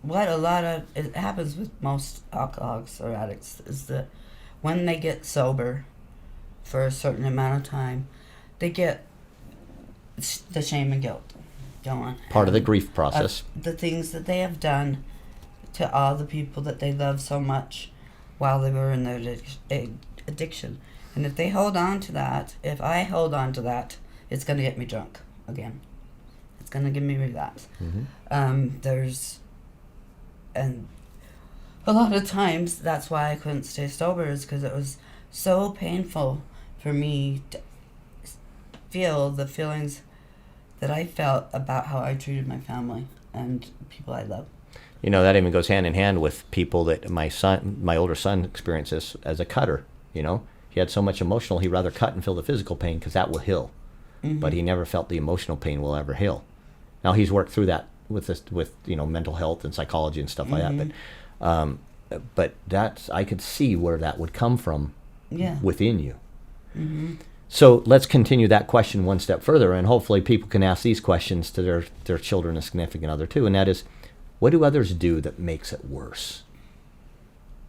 what it happens with most alcoholics or addicts is that when they get sober for a certain amount of time, they get the shame and guilt going. Part of the grief process. The things that they have done to all the people that they love so much while they were in their addiction. And if they hold on to that, if I hold on to that, it's going to get me drunk again. It's going to give me relapse. And a lot of times that's why I couldn't stay sober, is because it was so painful for me to feel the feelings that I felt about how I treated my family and people I love. You know, that even goes hand in hand with people that my older son experiences as a cutter. You know, he had so much emotional, he'd rather cut and feel the physical pain because that will heal. But he never felt the emotional pain will ever heal. Now he's worked through that with mental health and psychology and stuff like that. But that's, I could see where that would come from within you. So let's continue that question one step further, and hopefully people can ask these questions to their children and significant other too, and that is, what do others do that makes it worse?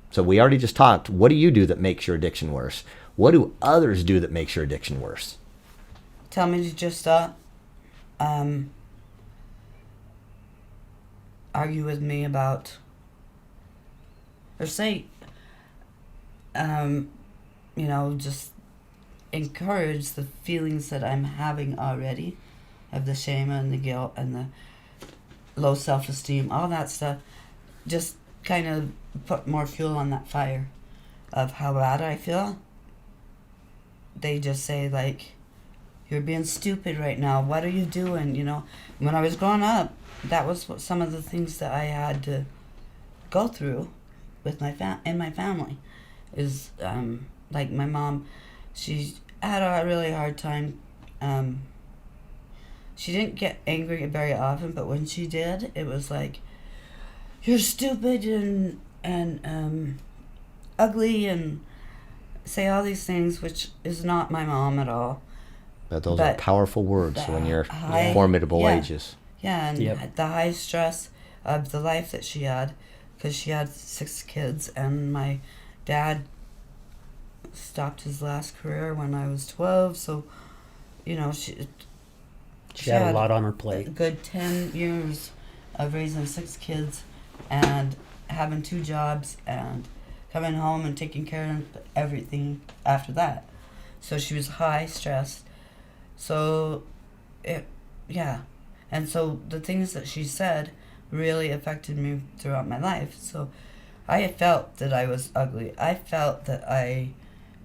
So we already just talked, what do you do that makes your addiction worse? What do others do that makes your addiction worse? Tell me to just stop. Argue with me about, or say, just encourage the feelings that I'm having already, of the shame and the guilt and the low self-esteem, all that stuff. Just kind of put more fuel on that fire of how bad I feel. They just say, like, you're being stupid right now. What are you doing? You know, when I was growing up, that was some of the things that I had to go through with my family. Is like my mom, she had a really hard time. She didn't get angry very often, but when she did, it was like, you're stupid and ugly, and say all these things, which is not my mom at all. But those are powerful words when you're in formidable ages. Yeah, and the high stress of the life that she had, because she had 6 kids, and my dad stopped his last career when I was 12, so, you know, she had a lot on her plate. A good 10 years of raising 6 kids and having 2 jobs and coming home and taking care of everything after that. So she was high stressed. So, and so the things that she said really affected me throughout my life. So I felt that I was ugly. I felt that I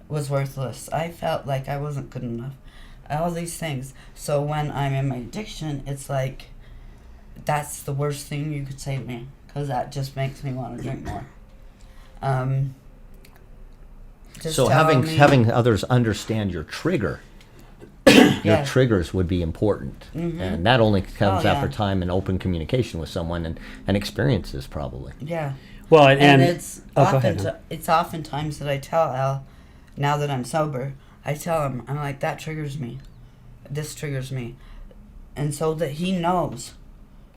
was worthless. I felt like I wasn't good enough. All these things. So when I'm in my addiction, it's like, that's the worst thing you could say to me, because that just makes me want to drink more. So having others understand your trigger, your triggers would be important. And that only comes after time and open communication with someone and experiences, probably. Yeah. Well, and it's oftentimes that I tell Al, now that I'm sober, I tell him, I'm like, that triggers me. This triggers me. And so that he knows.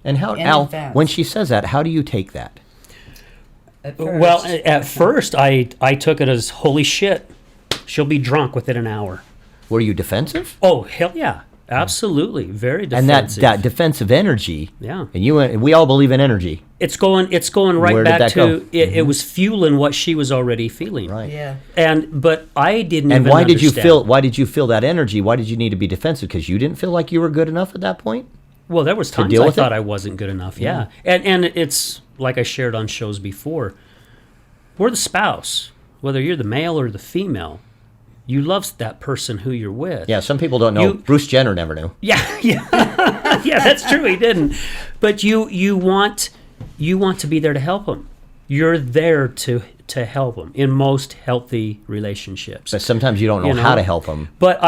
And how, Al, when she says that, how do you take that? Well, at first, I took it as, holy shit, she'll be drunk within an hour. Were you defensive? Oh, hell yeah. Absolutely. Very defensive. And that defensive energy. Yeah. And we all believe in energy. It's going right Where back did that to go? It was fueling what she was already feeling. Right. Yeah. But I didn't And even why understand. why did you feel that energy? Why did you need to be defensive? Because you didn't feel like you were good enough at that point? Well, there was times deal I with thought it? I wasn't good enough. Yeah. And it's like I shared on shows before. We're the spouse, whether you're the male or the female. You love that person who you're with. Yeah, some people don't know. Bruce Jenner never knew. Yeah, yeah, yeah. That's true. He didn't. But you want to be there to help him. You're there to help him in most healthy relationships. But sometimes you don't know how to help them. But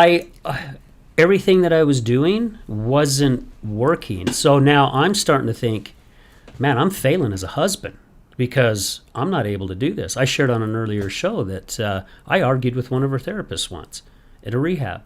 everything that I was doing wasn't working. So now I'm starting to think, man, I'm failing as a husband, because I'm not able to do this. I shared on an earlier show that I argued with one of her therapists once at a rehab.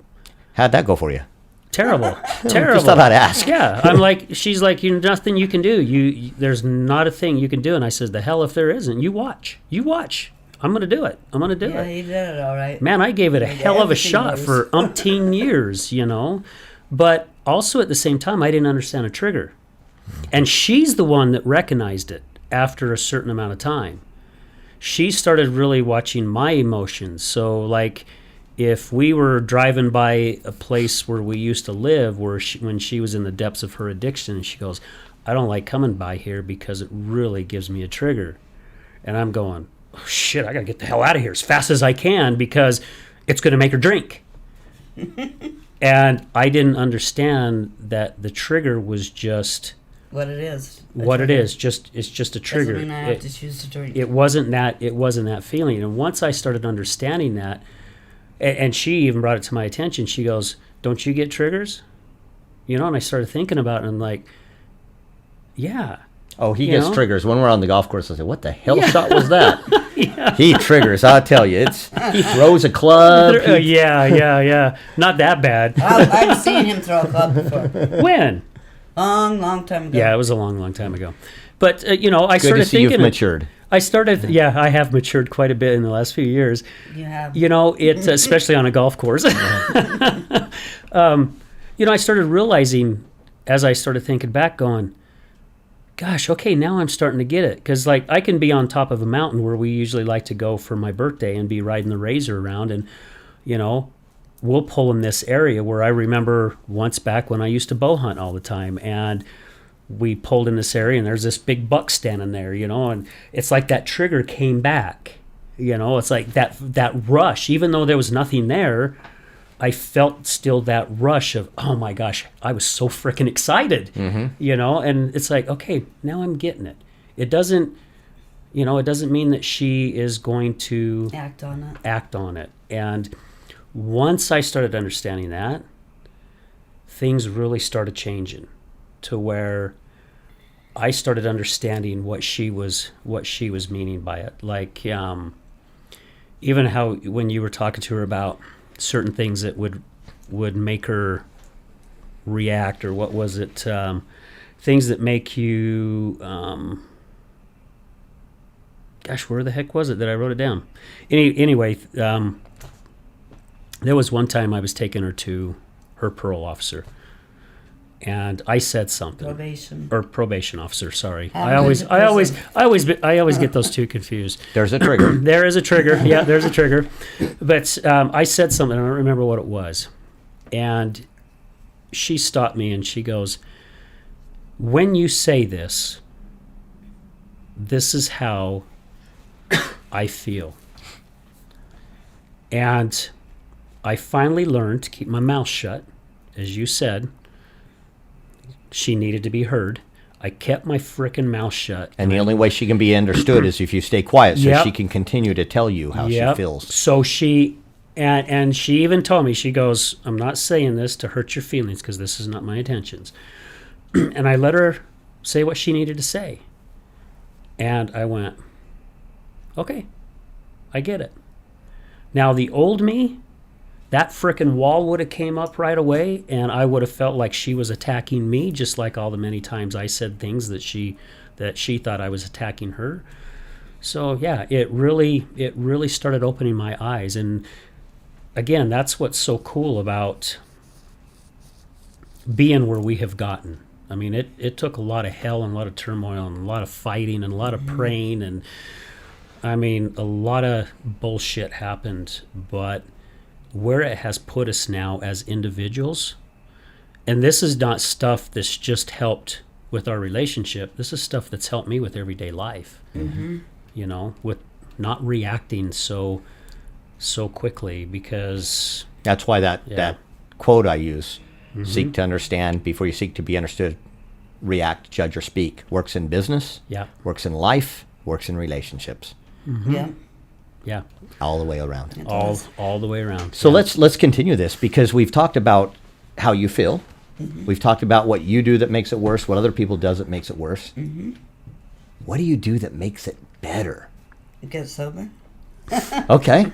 How'd that go for you? Terrible, terrible. Just thought I'd ask. Yeah, I'm like, she's like, nothing you can do. There's not a thing you can do. And I said, the hell if there isn't. You watch. I'm going to do it. Yeah, he did it all right. Man, I gave it a hell of a shot for umpteen years, But also at the same time, I didn't understand a trigger. And she's the one that recognized it after a certain amount of time. She started really watching my emotions. So, like, if we were driving by a place where we used to live, when she was in the depths of her addiction, and she goes, I don't like coming by here because it really gives me a trigger. And I'm going, oh, shit, I got to get the hell out of here as fast as I can because it's going to make her drink. And I didn't understand that the trigger was just what it is. What it is. It's just a trigger. Doesn't mean I have to choose to drink. It wasn't that feeling. And once I started understanding that, and she even brought it to my attention, she goes, "Don't you get triggers?" You know, and I started thinking about it, and I'm like, yeah. Oh, he You gets know? triggers. When we're on the golf course, I say, "What the hell shot was that?" Yeah. He triggers. I'll tell you, he throws a club. Yeah. Not that bad. I've seen him throw a club before. When? Long time ago. Yeah, it was a long time ago. But, I Good started to see thinking... you've matured. I have matured quite a bit in the last few years. You have. Especially on a golf course. I started realizing, as I started thinking back, going, gosh, okay, now I'm starting to get it. Because, I can be on top of a mountain where we usually like to go for my birthday and be riding the Razor around. And, we'll pull in this area where I remember once back when I used to bow hunt all the time. And we pulled in this area and there's this big buck standing there, and it's like that trigger came back. It's like that rush. Even though there was nothing there, I felt still that rush of, oh my gosh, I was so freaking excited, and it's like, okay, now I'm getting it. It doesn't mean that she is going to act on it. And once I started understanding that, things really started changing to where I started understanding what she was meaning by it. Like, even how when you were talking to her about certain things that would make her react, or what was it? Things that make you, gosh, where the heck was it that I wrote it down? Anyway, there was one time I was taking her to her parole officer, and I said something. Probation officer. Sorry, I always get those two confused. There's a trigger. There is a trigger. Yeah, there's a trigger. But I said something. I don't remember what it was, and she stopped me and she goes, "When you say this, this is how I feel." And I finally learned to keep my mouth shut. As you said, she needed to be heard. I kept my frickin' mouth shut. And the only way she can be understood is if you stay quiet, so Yep. she can continue to tell you how she feels. So she, and she even told me, she goes, "I'm not saying this to hurt your feelings because this is not my intentions." And I let her say what she needed to say. And I went, okay, I get it. Now the old me, that frickin' wall would have came up right away, and I would have felt like she was attacking me, just like all the many times I said things that she thought I was attacking her. So yeah, it really started opening my eyes. And again, that's what's so cool about being where we have gotten. I mean, it took a lot of hell and a lot of turmoil and a lot of fighting and a lot of praying, and I mean, a lot of bullshit happened, but where it has put us now as individuals, and this is not stuff that's just helped with our relationship, this is stuff that's helped me with everyday life. With not reacting so quickly, because that's why that quote I use, seek to understand before you seek to be understood, react, judge, or speak, works in business, works in life, works in relationships. Yeah. All the way around. All the way around. So let's continue this, because we've talked about how you feel. We've talked about what you do that makes it worse, what other people does that makes it worse. What do you do that makes it better? Get sober. Okay.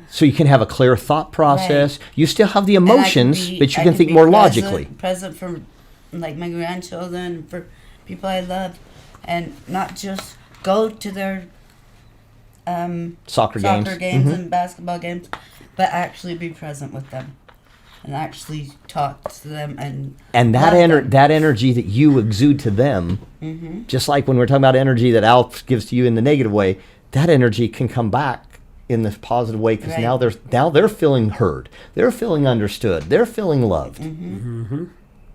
So you can have a clear thought process. Right. You still have the emotions, but you can think more logically. Present for my grandchildren, for people I love, and not just go to their soccer games and basketball games, but actually be present with them and actually talk to them and that energy that you exude to them, just like when we're talking about energy that Al gives to you in the negative way, that energy can come back in this positive way, because now they're feeling heard, they're feeling understood, they're feeling loved.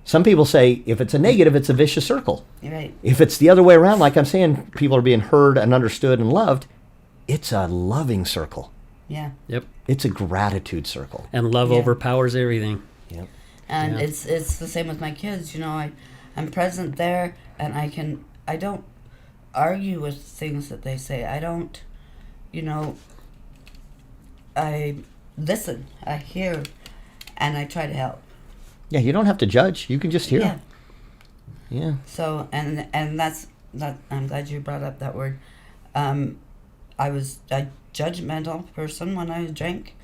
Some people say if it's a negative, it's a vicious circle. Right. If it's the other way around, like I'm saying, people are being heard and understood and loved, it's a loving circle. Yeah. Yep. It's a gratitude circle. And love overpowers everything. Yep. And it's the same with my kids. I'm present there, and I don't argue with things that they say. I don't, I listen, I hear, and I try to help. Yeah, you don't have to judge. You can just hear. Yeah. Yeah. So, and that's I'm glad you brought up that word. I was a judgmental person when I drank,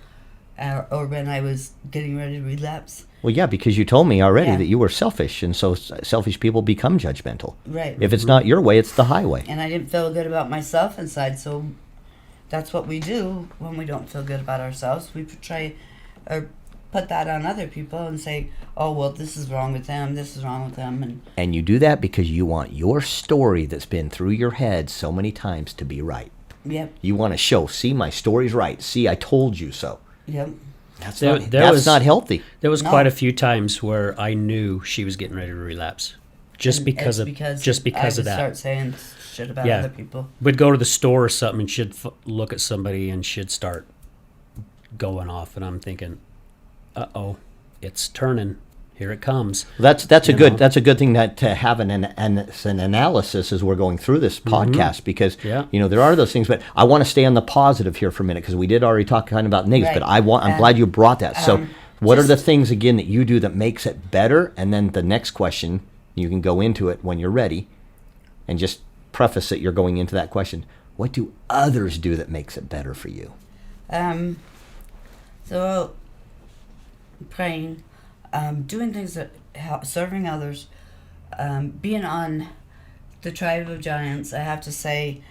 or when I was getting ready to relapse. Well, yeah, because you told me already Yeah. that you were selfish, and so selfish people become judgmental. Right. If it's not your way, it's the highway. And I didn't feel good about myself inside, so that's what we do when we don't feel good about ourselves. We try or put that on other people and say, oh, well, this is wrong with them, this is wrong with them. And you do that because you want your story that's been through your head so many times to be right. Yep. You want to show, see, my story's right. See, I told you so. Yep. That's There was not healthy. There was No. quite a few times where I knew she was getting ready to relapse, just because I of would that. start saying shit about Yeah. other people. We'd go to the store or something, and she'd look at somebody, and she'd start going off, and I'm thinking, "Uh-oh, it's turning. Here it comes." That's a You good know? that's a good thing to have an analysis as we're going through this podcast, because Yeah. there are those things. But I want to stay on the positive here for a minute, because we did already talk kind of about negatives. Right. But I'm glad you brought that. So what are the just- things again that you do that makes it better? And then the next question, you can go into it when you're ready, and just preface that you're going into that question. What do others do that makes it better for you? So praying, doing things that help, serving others, being on the Tribe of Giants. I have to say,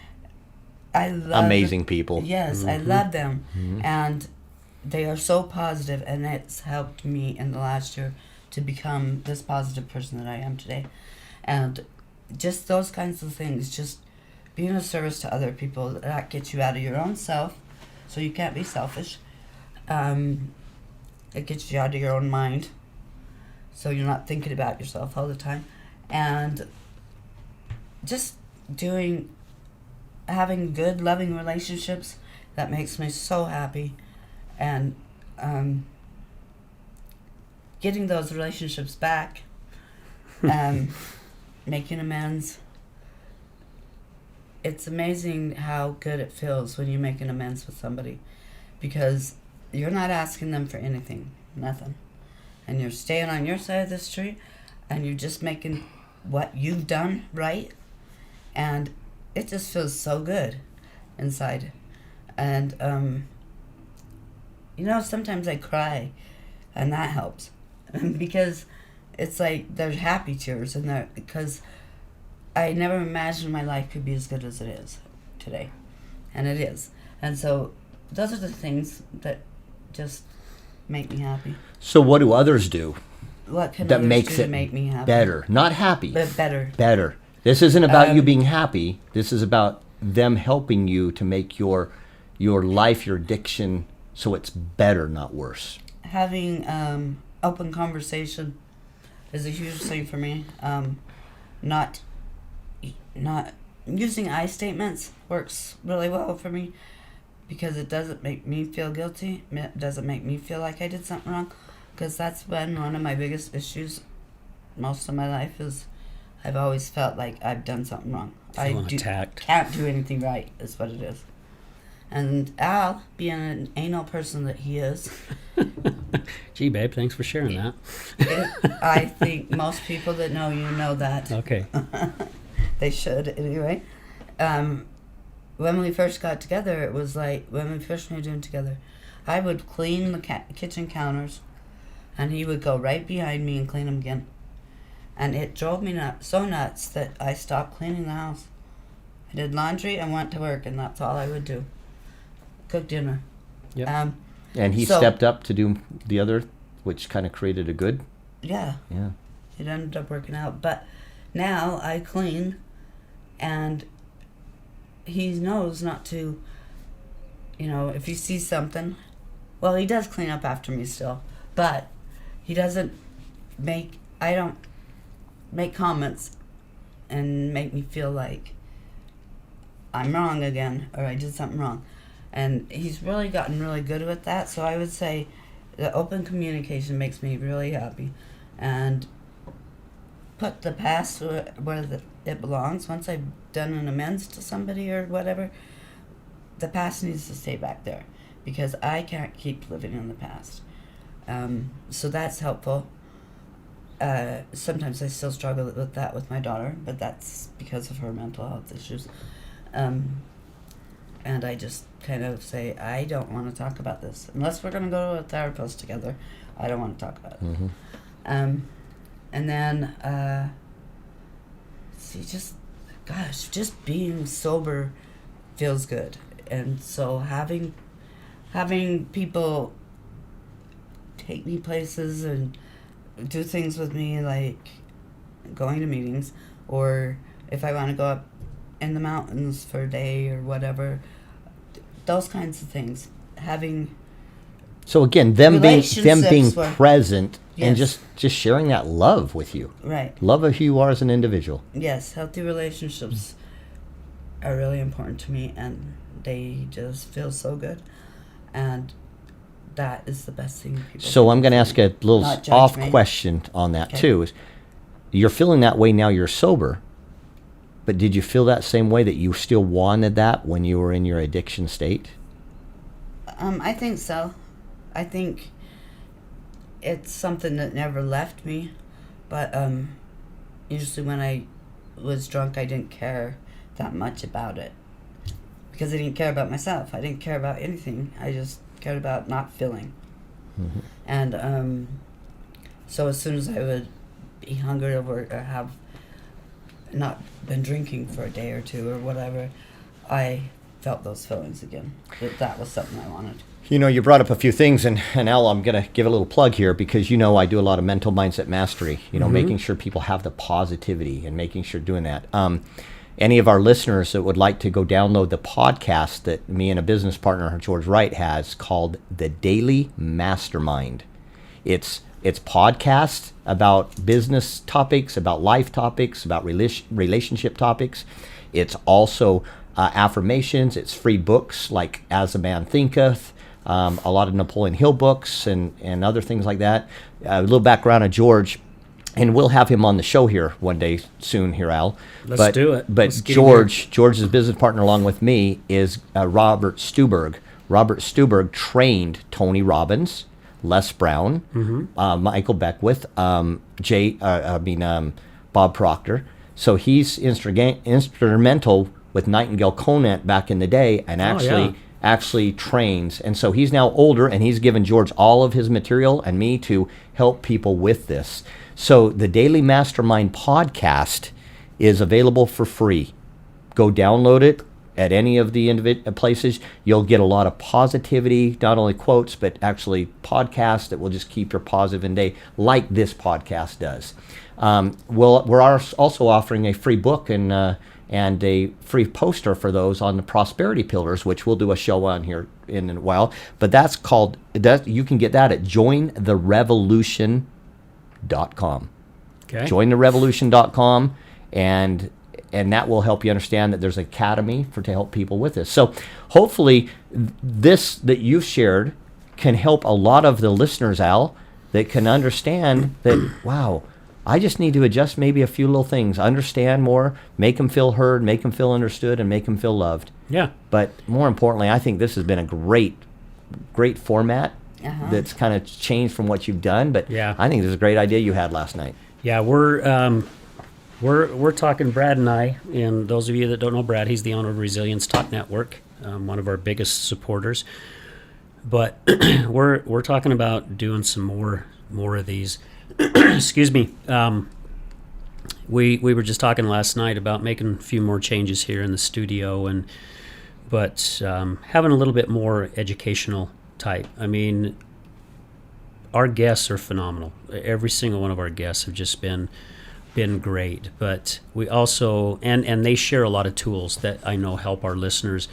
I love Amazing people. Yes, I love them, and they are so positive, and it's helped me in the last year to become this positive person that I am today. And just those kinds of things, just being of service to other people, that gets you out of your own self, so you can't be selfish. It gets you out of your own mind, so you're not thinking about yourself all the time. And just having good, loving relationships, that makes me so happy. And getting those relationships back, making amends. It's amazing how good it feels when you make an amends with somebody, because you're not asking them for anything, nothing. And you're staying on your side of the street, and you're just making what you've done right. And it just feels so good inside. And, sometimes I cry, and that helps. Because it's like there's happy tears in there, because I never imagined my life could be as good as it is today. And it is. And so those are the things that just make me happy. So what do others do What can that others makes do it to make me happy? better? Not happy. But better. Better. This isn't about you being happy. This is about them helping you to make your life, your addiction, so it's better, not worse. Having open conversation is a huge thing for me. Not using I statements works really well for me, because it doesn't make me feel guilty. It doesn't make me feel like I did something wrong, because that's been one of my biggest issues most of my life. Is I've always felt like I've done something wrong. Feeling attacked. Can't do anything right is what it is. And Al, being an anal person that he is, Gee, babe, thanks for sharing that. I think most people that know you know that. Okay. They should, anyway. When we first got together, it was like, when we first moved in together, I would clean the kitchen counters, and he would go right behind me and clean them again. And it drove me so nuts that I stopped cleaning the house. I did laundry and went to work, and that's all I would do. Cook dinner. Yep. And he stepped up to do the other, which kind of created a good. Yeah. Yeah. It ended up working out. But now I clean, and he knows not to, if he sees something, well, he does clean up after me still, but he doesn't I don't make comments and make me feel like I'm wrong again, or I did something wrong. And he's really gotten really good with that, so I would say the open communication makes me really happy. And put the past where it belongs. Once I've done an amends to somebody or whatever, the past needs to stay back there because I can't keep living in the past. So that's helpful. Sometimes I still struggle with that with my daughter, but that's because of her mental health issues. And I just kind of say, I don't want to talk about this. Unless we're going to go to a therapist together, I don't want to talk about it. Mm-hmm. And then, just being sober feels good. And so having people take me places and do things with me, like going to meetings, or if I want to go up in the mountains for a day or whatever, those kinds of things. So again, them being relationships present and Yes. just sharing that love with you. Right. Love of who you are as an individual. Yes, healthy relationships are really important to me, and they just feel so good. And that is the best thing people So can I'm going to do. ask a little Not judge off me. question on that Okay. too. Is you're feeling that way now you're sober, but did you feel that same way that you still wanted that when you were in your addiction state? I think so. I think it's something that never left me, but usually when I was drunk, I didn't care that much about it because I didn't care about myself. I didn't care about anything. I just cared about not feeling. Mm-hmm. And so as soon as I would be hungover or have not been drinking for a day or two or whatever, I felt those feelings again. That was something I wanted. You know, you brought up a few things, and Al, I'm going to give a little plug here because, you know, I do a lot of mental mindset mastery, you know, making sure people have the positivity and making sure doing that. Any of our listeners that would like to go download the podcast that me and a business partner, George Wright, has called The Daily Mastermind. It's podcasts about business topics, about life topics, about relationship topics. It's also affirmations. It's free books like As a Man Thinketh, a lot of Napoleon Hill books and other things like that. A little background of George, and we'll have him on the show here one day soon here, Al. Let's do it. But Let's get him here. George's business partner along with me is Robert Stuberg. Robert Stuberg trained Tony Robbins, Les Brown, Michael Beckwith, Bob Proctor. So he's instrumental with Nightingale Conant back in the day, and actually trains. And so he's now older, and he's given George all of his material and me to help people with this. So the Daily Mastermind podcast is available for free. Go download it at any of the places. You'll get a lot of positivity, not only quotes, but actually podcasts that will just keep your positive in day, like this podcast does. We're also offering a free book and a free poster for those on the prosperity pillars, which we'll do a show on here in a while. But that's called, you can get that at jointherevolution.com. Okay. Jointherevolution.com, and that will help you understand that there's an academy to help people with this. So hopefully this that you've shared can help a lot of the listeners, Al, that can understand that, wow, I just need to adjust maybe a few little things, understand more, make them feel heard, make them feel understood, and make them feel loved. Yeah. But more importantly, I think this has been a great format that's kind of changed from what you've done. But Yeah. I think this is a great idea you had last night. Yeah, we're talking, Brad and I, and those of you that don't know Brad, he's the owner of Resilience Talk Network, one of our biggest supporters. But we're talking about doing some more of these. Excuse me. We were just talking last night about making a few more changes here in the studio, but having a little bit more educational type. I mean, our guests are phenomenal. Every single one of our guests have just been great. But we also and they share a lot of tools that I know help our listeners.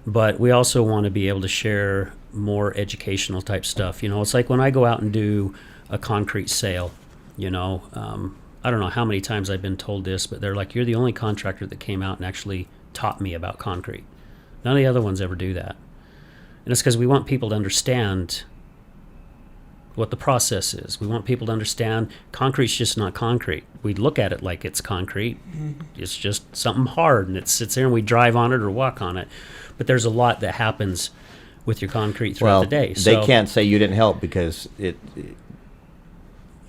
But we also want to be able to share more educational type stuff. You know, it's like when I go out and do a concrete sale, you know, I don't know how many times I've been told this, but they're like, you're the only contractor that came out and actually taught me about concrete. None of the other ones ever do that. And it's because we want people to understand what the process is. We want people to understand concrete's just not concrete. We look at it like it's concrete. It's just something hard, and it sits there and we drive on it or walk on it. But there's a lot that happens with your concrete throughout the day. They can't say you didn't help because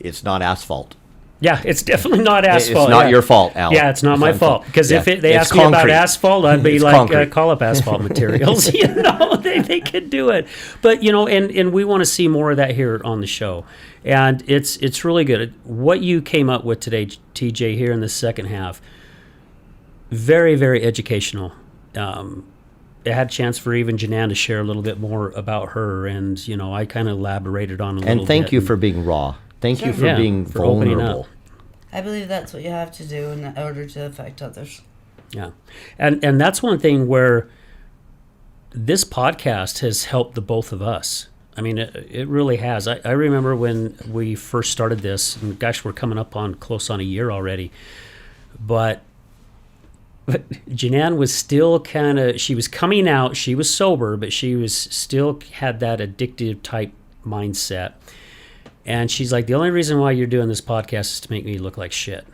it's not asphalt. Yeah, it's definitely not asphalt. It's not your fault, Al. Yeah, it's not my fault. Because if they It's asked me about concrete. asphalt, I'd be It's like, concrete. call up asphalt materials. They could do it. But, and we want to see more of that here on the show. And it's really good. What you came up with today, TJ, here in the second half, very, very educational. I had a chance for even Jenann to share a little bit more about her. And, I kind of elaborated on a little bit. And thank you for being raw. Thank you for Yeah, being for opening vulnerable. up. I believe that's what you have to do in order to affect others. Yeah. And that's one thing where this podcast has helped the both of us. I mean, it really has. I remember when we first started this, and gosh, we're coming up on close on a year already. But Jenann was still she was coming out, she was sober, but she was still had that addictive type mindset. And she's like, the only reason why you're doing this podcast is to make me look like shit.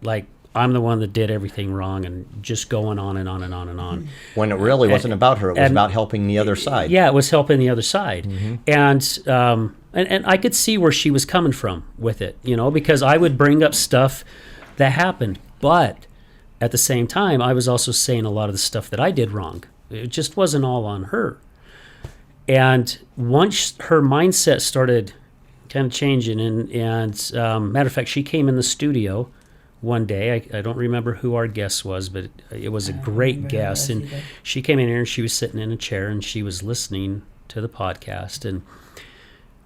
Like, I'm the one that did everything wrong, and just going on and on and on and on. When it really wasn't about her. It was about helping the other side. Yeah, it was helping the other side. And I could see where she was coming from with it, because I would bring up stuff that happened. But at the same time, I was also saying a lot of the stuff that I did wrong. It just wasn't all on her. And once her mindset started kind of changing, and matter of fact, she came in the studio one day. I don't remember who our guest was, but it was a great guest. And she came in here and she was sitting in a chair and she was listening to the podcast. And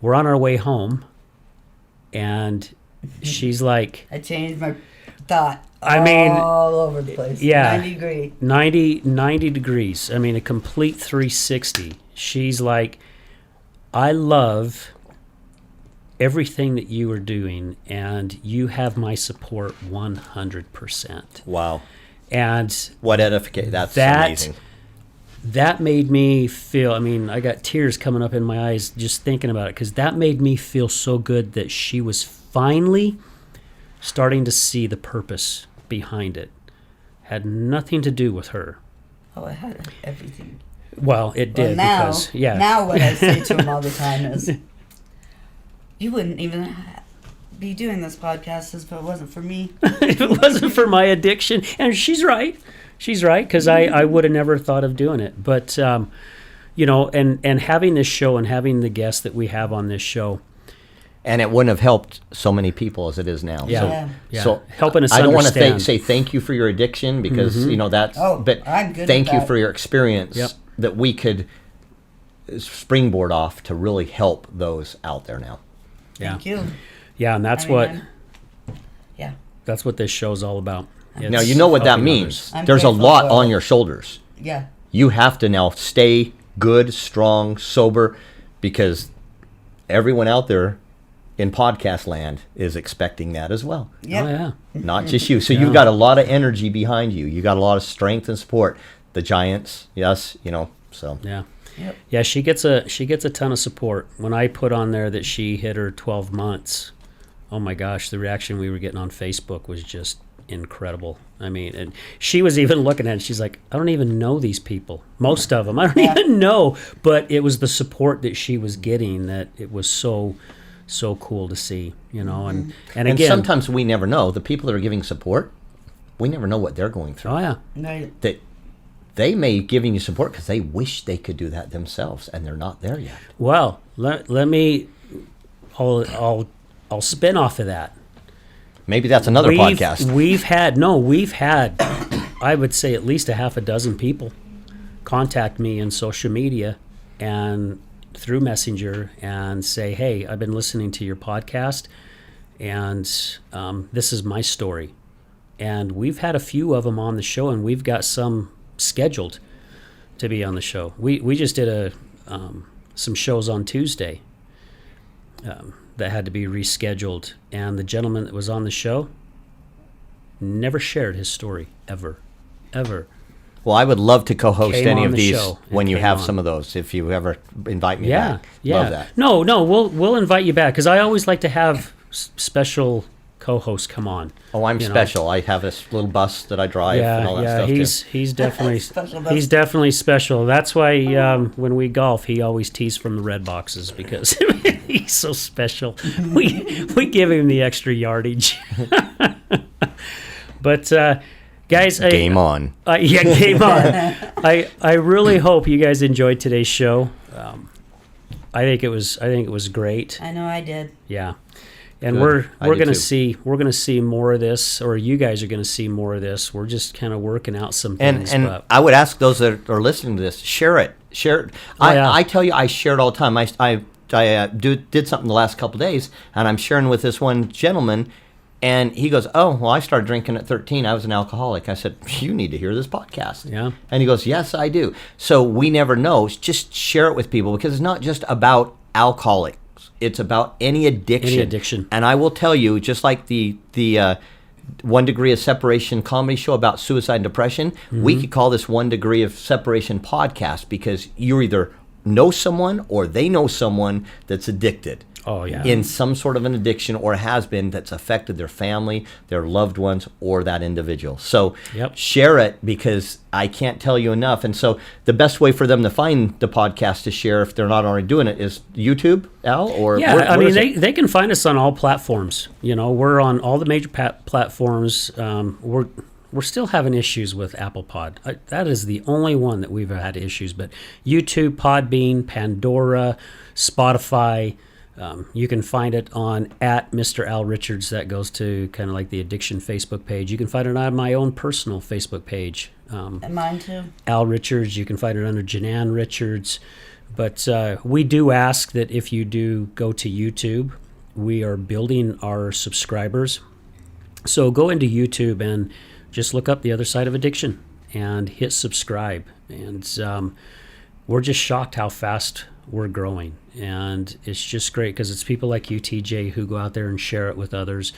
we're on our way home, and she's like, I changed my thought. All over the place. Yeah. 90 degrees. 90 degrees. I mean, a complete 360. She's like, I love everything that you are doing, and you have my support 100%. Wow. And what edification. That's amazing. That made me feel, I got tears coming up in my eyes just thinking about it, because that made me feel so good that she was finally starting to see the purpose behind it. Had nothing to do with her. Oh, it had everything. Well, it did, because, yeah. Now what I say to him all the time is, you wouldn't even be doing this podcast if it wasn't for me. If it wasn't for my addiction. And she's right. She's right, because I would have never thought of doing it. But, and having this show and having the guests that we have on this show. And it wouldn't have helped so many people as it is now. Yeah. So helping us I don't want understand. to say thank you for your addiction, because, that's, but I'm good thank with you that. for your experience that we could springboard off to really help those out there now. Thank you. Yeah, and that's that's what this show's all about. Now, you know what that means. There's a lot on your shoulders. Yeah. You have to now stay good, strong, sober, because everyone out there in podcast land is expecting that as well. Yep. Oh, yeah. Not just you. So you've got a lot of energy behind you. You got a lot of strength and support. The Giants, yes, so. Yeah. Yep. Yeah, she gets a ton of support. When I put on there that she hit her 12 months, oh my gosh, the reaction we were getting on Facebook was just incredible. And she was even looking at it. She's like, I don't even know these people. Most of them, I don't even know. But it was the support that she was getting that it was so cool to see, And again, sometimes we never know. The people that are giving support, we never know what they're going through. Oh yeah. Right. That they may be giving you support because they wish they could do that themselves, and they're not there yet. Well, let me. I'll spin off of that. Maybe that's another podcast. We've had, I would say at least a half a dozen people contact me in social media and through Messenger and say, hey, I've been listening to your podcast, and this is my story. And we've had a few of them on the show, and we've got some scheduled to be on the show. We just did some shows on Tuesday that had to be rescheduled, and the gentleman that was on the show never shared his story ever. Well, I would love to co-host Came any on of the these show and when you came have on. some of those. If you ever invite me Yeah, back. yeah. Love that. No, we'll invite you back because I always like to have special co-hosts come on. Oh, I'm you know. special. I have this little bus that I drive and all that stuff he's definitely Special bus. he's definitely special. That's why when we golf, he always tees from the red boxes because he's so special. We give him the extra yardage. But guys, Game on. yeah, game on. I really hope you guys enjoyed today's show. I think it was great. I know I did. Yeah. And Good. I we're do gonna too. see more of this, or you guys are gonna see more of this. We're just kind of working out some things. And but I would ask those that are listening to this, share it. Oh, yeah. I tell you, I share it all the time. I did something the last couple of days, and I'm sharing with this one gentleman, and he goes, "Oh, well, I started drinking at 13. I was an alcoholic." I said, "You need to hear this podcast." Yeah. And he goes, "Yes, I do." So we never know. Just share it with people because it's not just about alcoholics. It's about any addiction. Any addiction. And I will tell you, just like the 1 Degree of Separation comedy show about suicide and depression, we could call this 1 Degree of Separation podcast because you either know someone or they know someone that's addicted. Oh, yeah. In some sort of an addiction or has been that's affected their family, their loved ones, or that individual. So Yep. share it because I can't tell you enough. And so the best way for them to find the podcast to share if they're not already doing it is YouTube, Al? Or Yeah, where I mean, is it? they can find us on all platforms. You know, we're on all the major platforms. We're still having issues with Apple Pod. That is the only one that we've had issues. But YouTube, Podbean, Pandora, Spotify. You can find it on at Mr. Al Richards. That goes to kind of like the addiction Facebook page. You can find it on my own personal Facebook page. And mine too. Al Richards. You can find it under Jenann Richards. But we do ask that if you do go to YouTube, we are building our subscribers. So go into YouTube and just look up The Other Side of Addiction and hit subscribe. And we're just shocked how fast we're growing. And it's just great because it's people like you, TJ, who go out there and share it with others.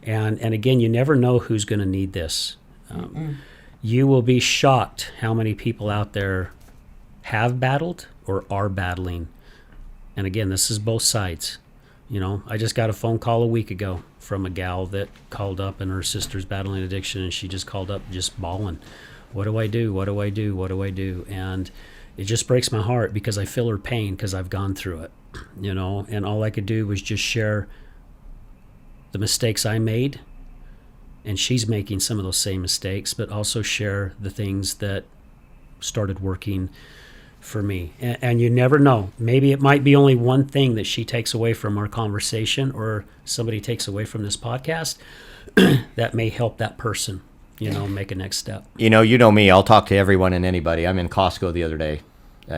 And again, you never know who's going to need this. You will be shocked how many people out there have battled or are battling. And again, this is both sides. You know, I just got a phone call a week ago from a gal that called up and her sister's battling addiction, and she just called up just bawling. What do I do? What do I do? What do I do? And it just breaks my heart because I feel her pain because I've gone through it, you know, and all I could do was just share the mistakes I made, and she's making some of those same mistakes, but also share the things that started working for me. And you never know. Maybe it might be only one thing that she takes away from our conversation or somebody takes away from this podcast that may help that person, you know, make a next step. You know me. I'll talk to everyone and anybody. I'm in Costco the other day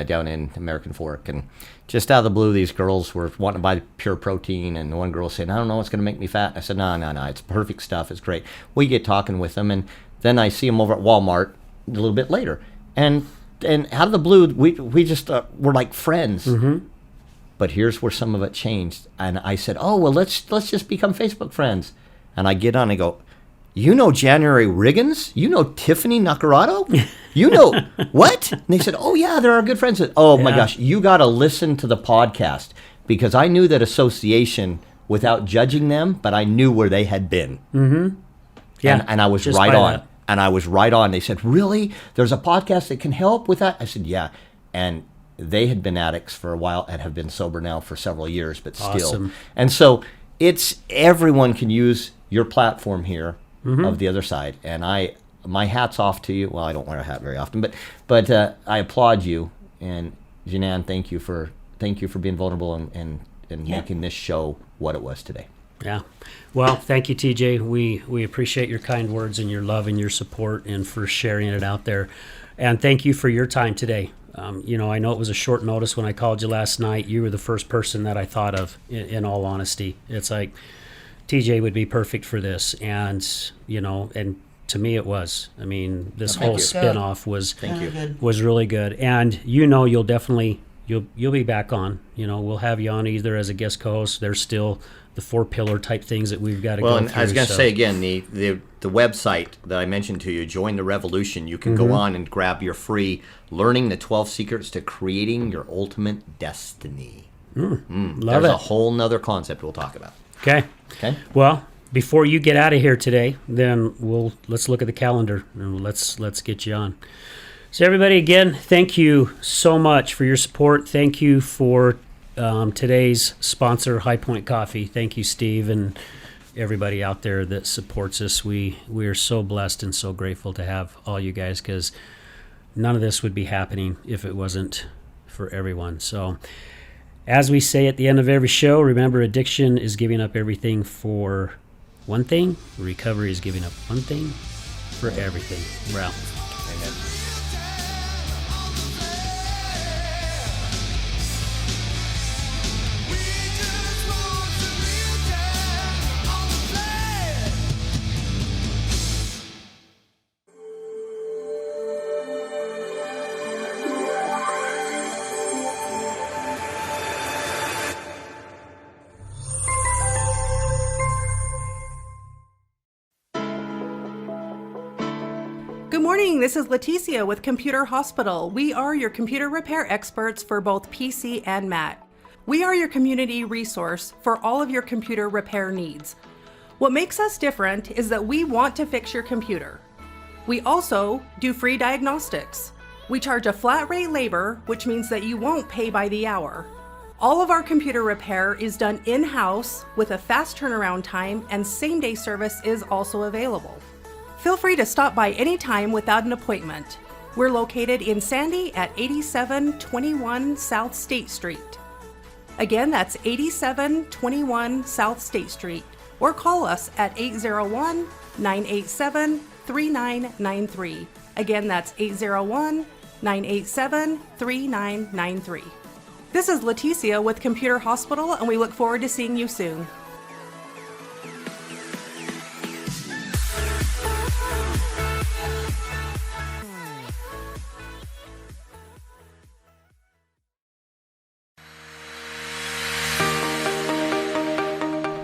down in American Fork, and just out of the blue, these girls were wanting to buy pure protein, and one girl saying, "I don't know what's going to make me fat." I said, no, it's perfect stuff. It's great. We get talking with them, and then I see them over at Walmart a little bit later, and out of the blue, we just we're like friends. Mm-hmm. But here's where some of it changed, and I said, "Oh well, let's just become Facebook friends." And I get on and go, "You know January Riggins? You know Tiffany Nacarado? You know what?" And they said, "Oh yeah, they're our good friends." I said, "Oh my gosh, you got to listen to the podcast," because I knew that association without judging them, but I knew where they had been. Mm-hmm. Yeah, and I was just right by on. that. And I was right on. They said, "Really? There's a podcast that can help with that?" I said, "Yeah." And they had been addicts for a while and have been sober now for several years, but still. Awesome. And so it's everyone can use your platform here of the other side. And my hat's off to you. Well, I don't wear a hat very often, but I applaud you. And Jenann, thank you for being vulnerable and making this show what it was today. Yeah. Well, thank you, TJ. We appreciate your kind words and your love and your support and for sharing it out there. And thank you for your time today. You know, I know it was a short notice when I called you last night. You were the first person that I thought of, in all honesty. It's like, TJ would be perfect for this. And, you know, and to me it was. I mean, this whole spinoff was Thank you. was really good. And you know you'll definitely you'll be back on. We'll have you on either as a guest co-host. There's still the 4-pillar type things that we've got to go and through. I was going to say again, the website that I mentioned to you, Join the Revolution, you can go on and grab your free Learning the 12 Secrets to Creating Your Ultimate Destiny. Love There's it. a whole nother concept we'll talk about. Okay. Well, before you get out of here today, then let's look at the calendar and let's get you on. So everybody, again, thank you so much for your support. Thank you for today's sponsor, High Point Coffee. Thank you, Steve, and everybody out there that supports us. We are so blessed and so grateful to have all you guys, because none of this would be happening if it wasn't for everyone. So as we say at the end of every show, remember, addiction is giving up everything for one thing. Recovery is giving up one thing for everything. Well, Amen. Good morning, this is Leticia with Computer Hospital. We are your computer repair experts for both PC and Mac. We are your community resource for all of your computer repair needs. What makes us different is that we want to fix your computer. We also do free diagnostics. We charge a flat rate labor, which means that you won't pay by the hour. All of our computer repair is done in-house with a fast turnaround time, and same-day service is also available. Feel free to stop by anytime without an appointment. We're located in Sandy at 8721 South State Street. Again, that's 8721 South State Street, or call us at 801-987-3993. Again, that's 801-987-3993. This is Leticia with Computer Hospital, and we look forward to seeing you soon.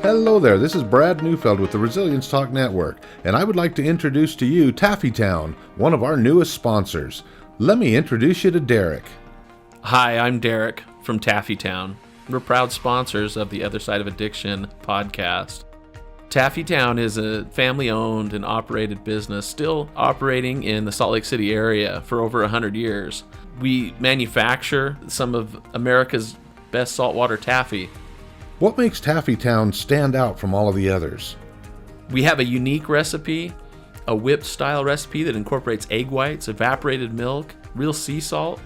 Hello there, this is Brad Neufeld with the Resilience Talk Network, and I would like to introduce to you Taffy Town, one of our newest sponsors. Let me introduce you to Derek. Hi, I'm Derek from Taffy Town. We're proud sponsors of the Other Side of Addiction podcast. Taffy Town is a family-owned and operated business still operating in the Salt Lake City area for over 100 years. We manufacture some of America's best saltwater taffy. What makes Taffy Town stand out from all of the others? We have a unique recipe, a whip-style recipe that incorporates egg whites, evaporated milk, real sea salt.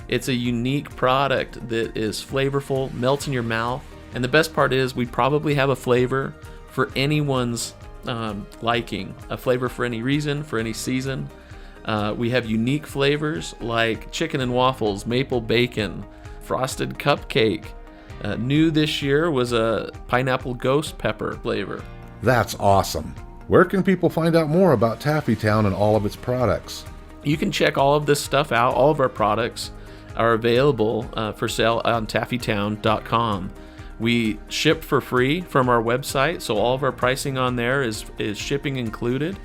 It's a unique product that is flavorful, melts in your mouth, and the best part is we probably have a flavor for anyone's liking, a flavor for any reason, for any season. We have unique flavors like chicken and waffles, maple bacon, frosted cupcake. New this year was a pineapple ghost pepper flavor. That's awesome. Where can people find out more about Taffy Town and all of its products? You can check all of this stuff out. All of our products are available for sale on taffytown.com. We ship for free from our website, so all of our pricing on there is shipping included.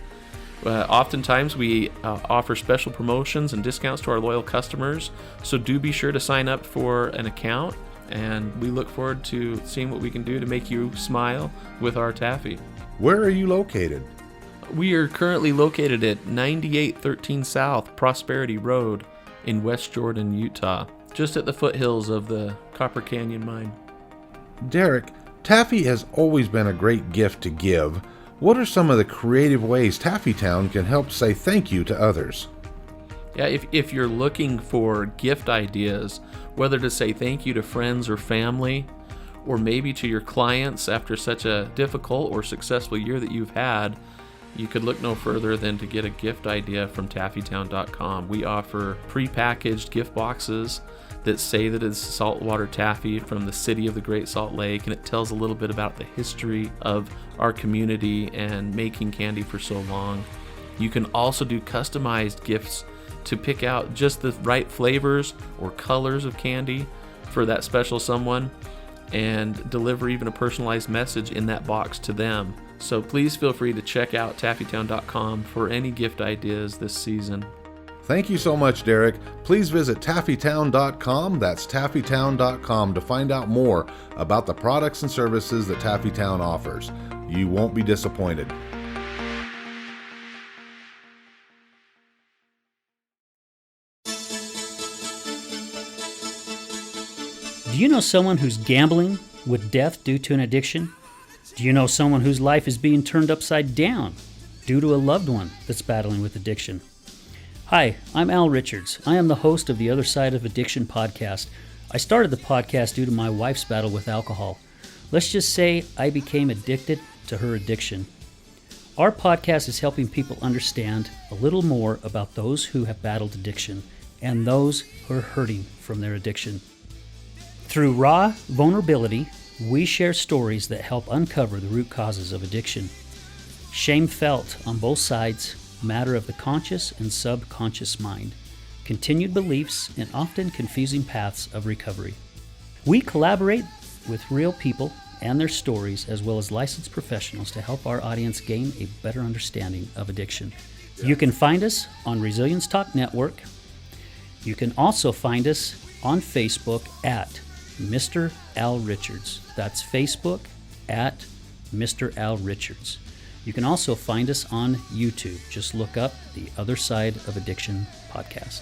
Oftentimes we offer special promotions and discounts to our loyal customers, so do be sure to sign up for an account. And we look forward to seeing what we can do to make you smile with our taffy. Where are you located? We are currently located at 9813 South Prosperity Road in West Jordan, Utah, just at the foothills of the Copper Canyon mine. Derek, taffy has always been a great gift to give. What are some of the creative ways Taffy Town can help say thank you to others? Yeah, if you're looking for gift ideas, whether to say thank you to friends or family, or maybe to your clients after such a difficult or successful year that you've had, you could look no further than to get a gift idea from taffytown.com. We offer pre-packaged gift boxes that say that it's saltwater taffy from the city of the Great Salt Lake, and it tells a little bit about the history of our community and making candy for so long. You can also do customized gifts to pick out just the right flavors or colors of candy. for that special someone and deliver even a personalized message in that box to them. So please feel free to check out taffytown.com for any gift ideas this season. Thank you so much, Derek. Please visit taffytown.com. That's taffytown.com to find out more about the products and services that Taffytown offers. You won't be disappointed. Do you know someone who's gambling with death due to an addiction? Do you know someone whose life is being turned upside down due to a loved one that's battling with addiction? Hi, I'm Al Richards. I am the host of the Other Side of Addiction podcast. I started the podcast due to my wife's battle with alcohol. Let's just say I became addicted to her addiction. Our podcast is helping people understand a little more about those who have battled addiction and those who are hurting from their addiction. Through raw vulnerability, we share stories that help uncover the root causes of addiction. Shame felt on both sides, matter of the conscious and subconscious mind, continued beliefs, and often confusing paths of recovery. We collaborate with real people and their stories, as well as licensed professionals, to help our audience gain a better understanding of addiction. You can find us on Resilience Talk Network. You can also find us on Facebook at Mr. Al Richards. That's Facebook at Mr. Al Richards. You can also find us on YouTube. Just look up the Other Side of Addiction podcast.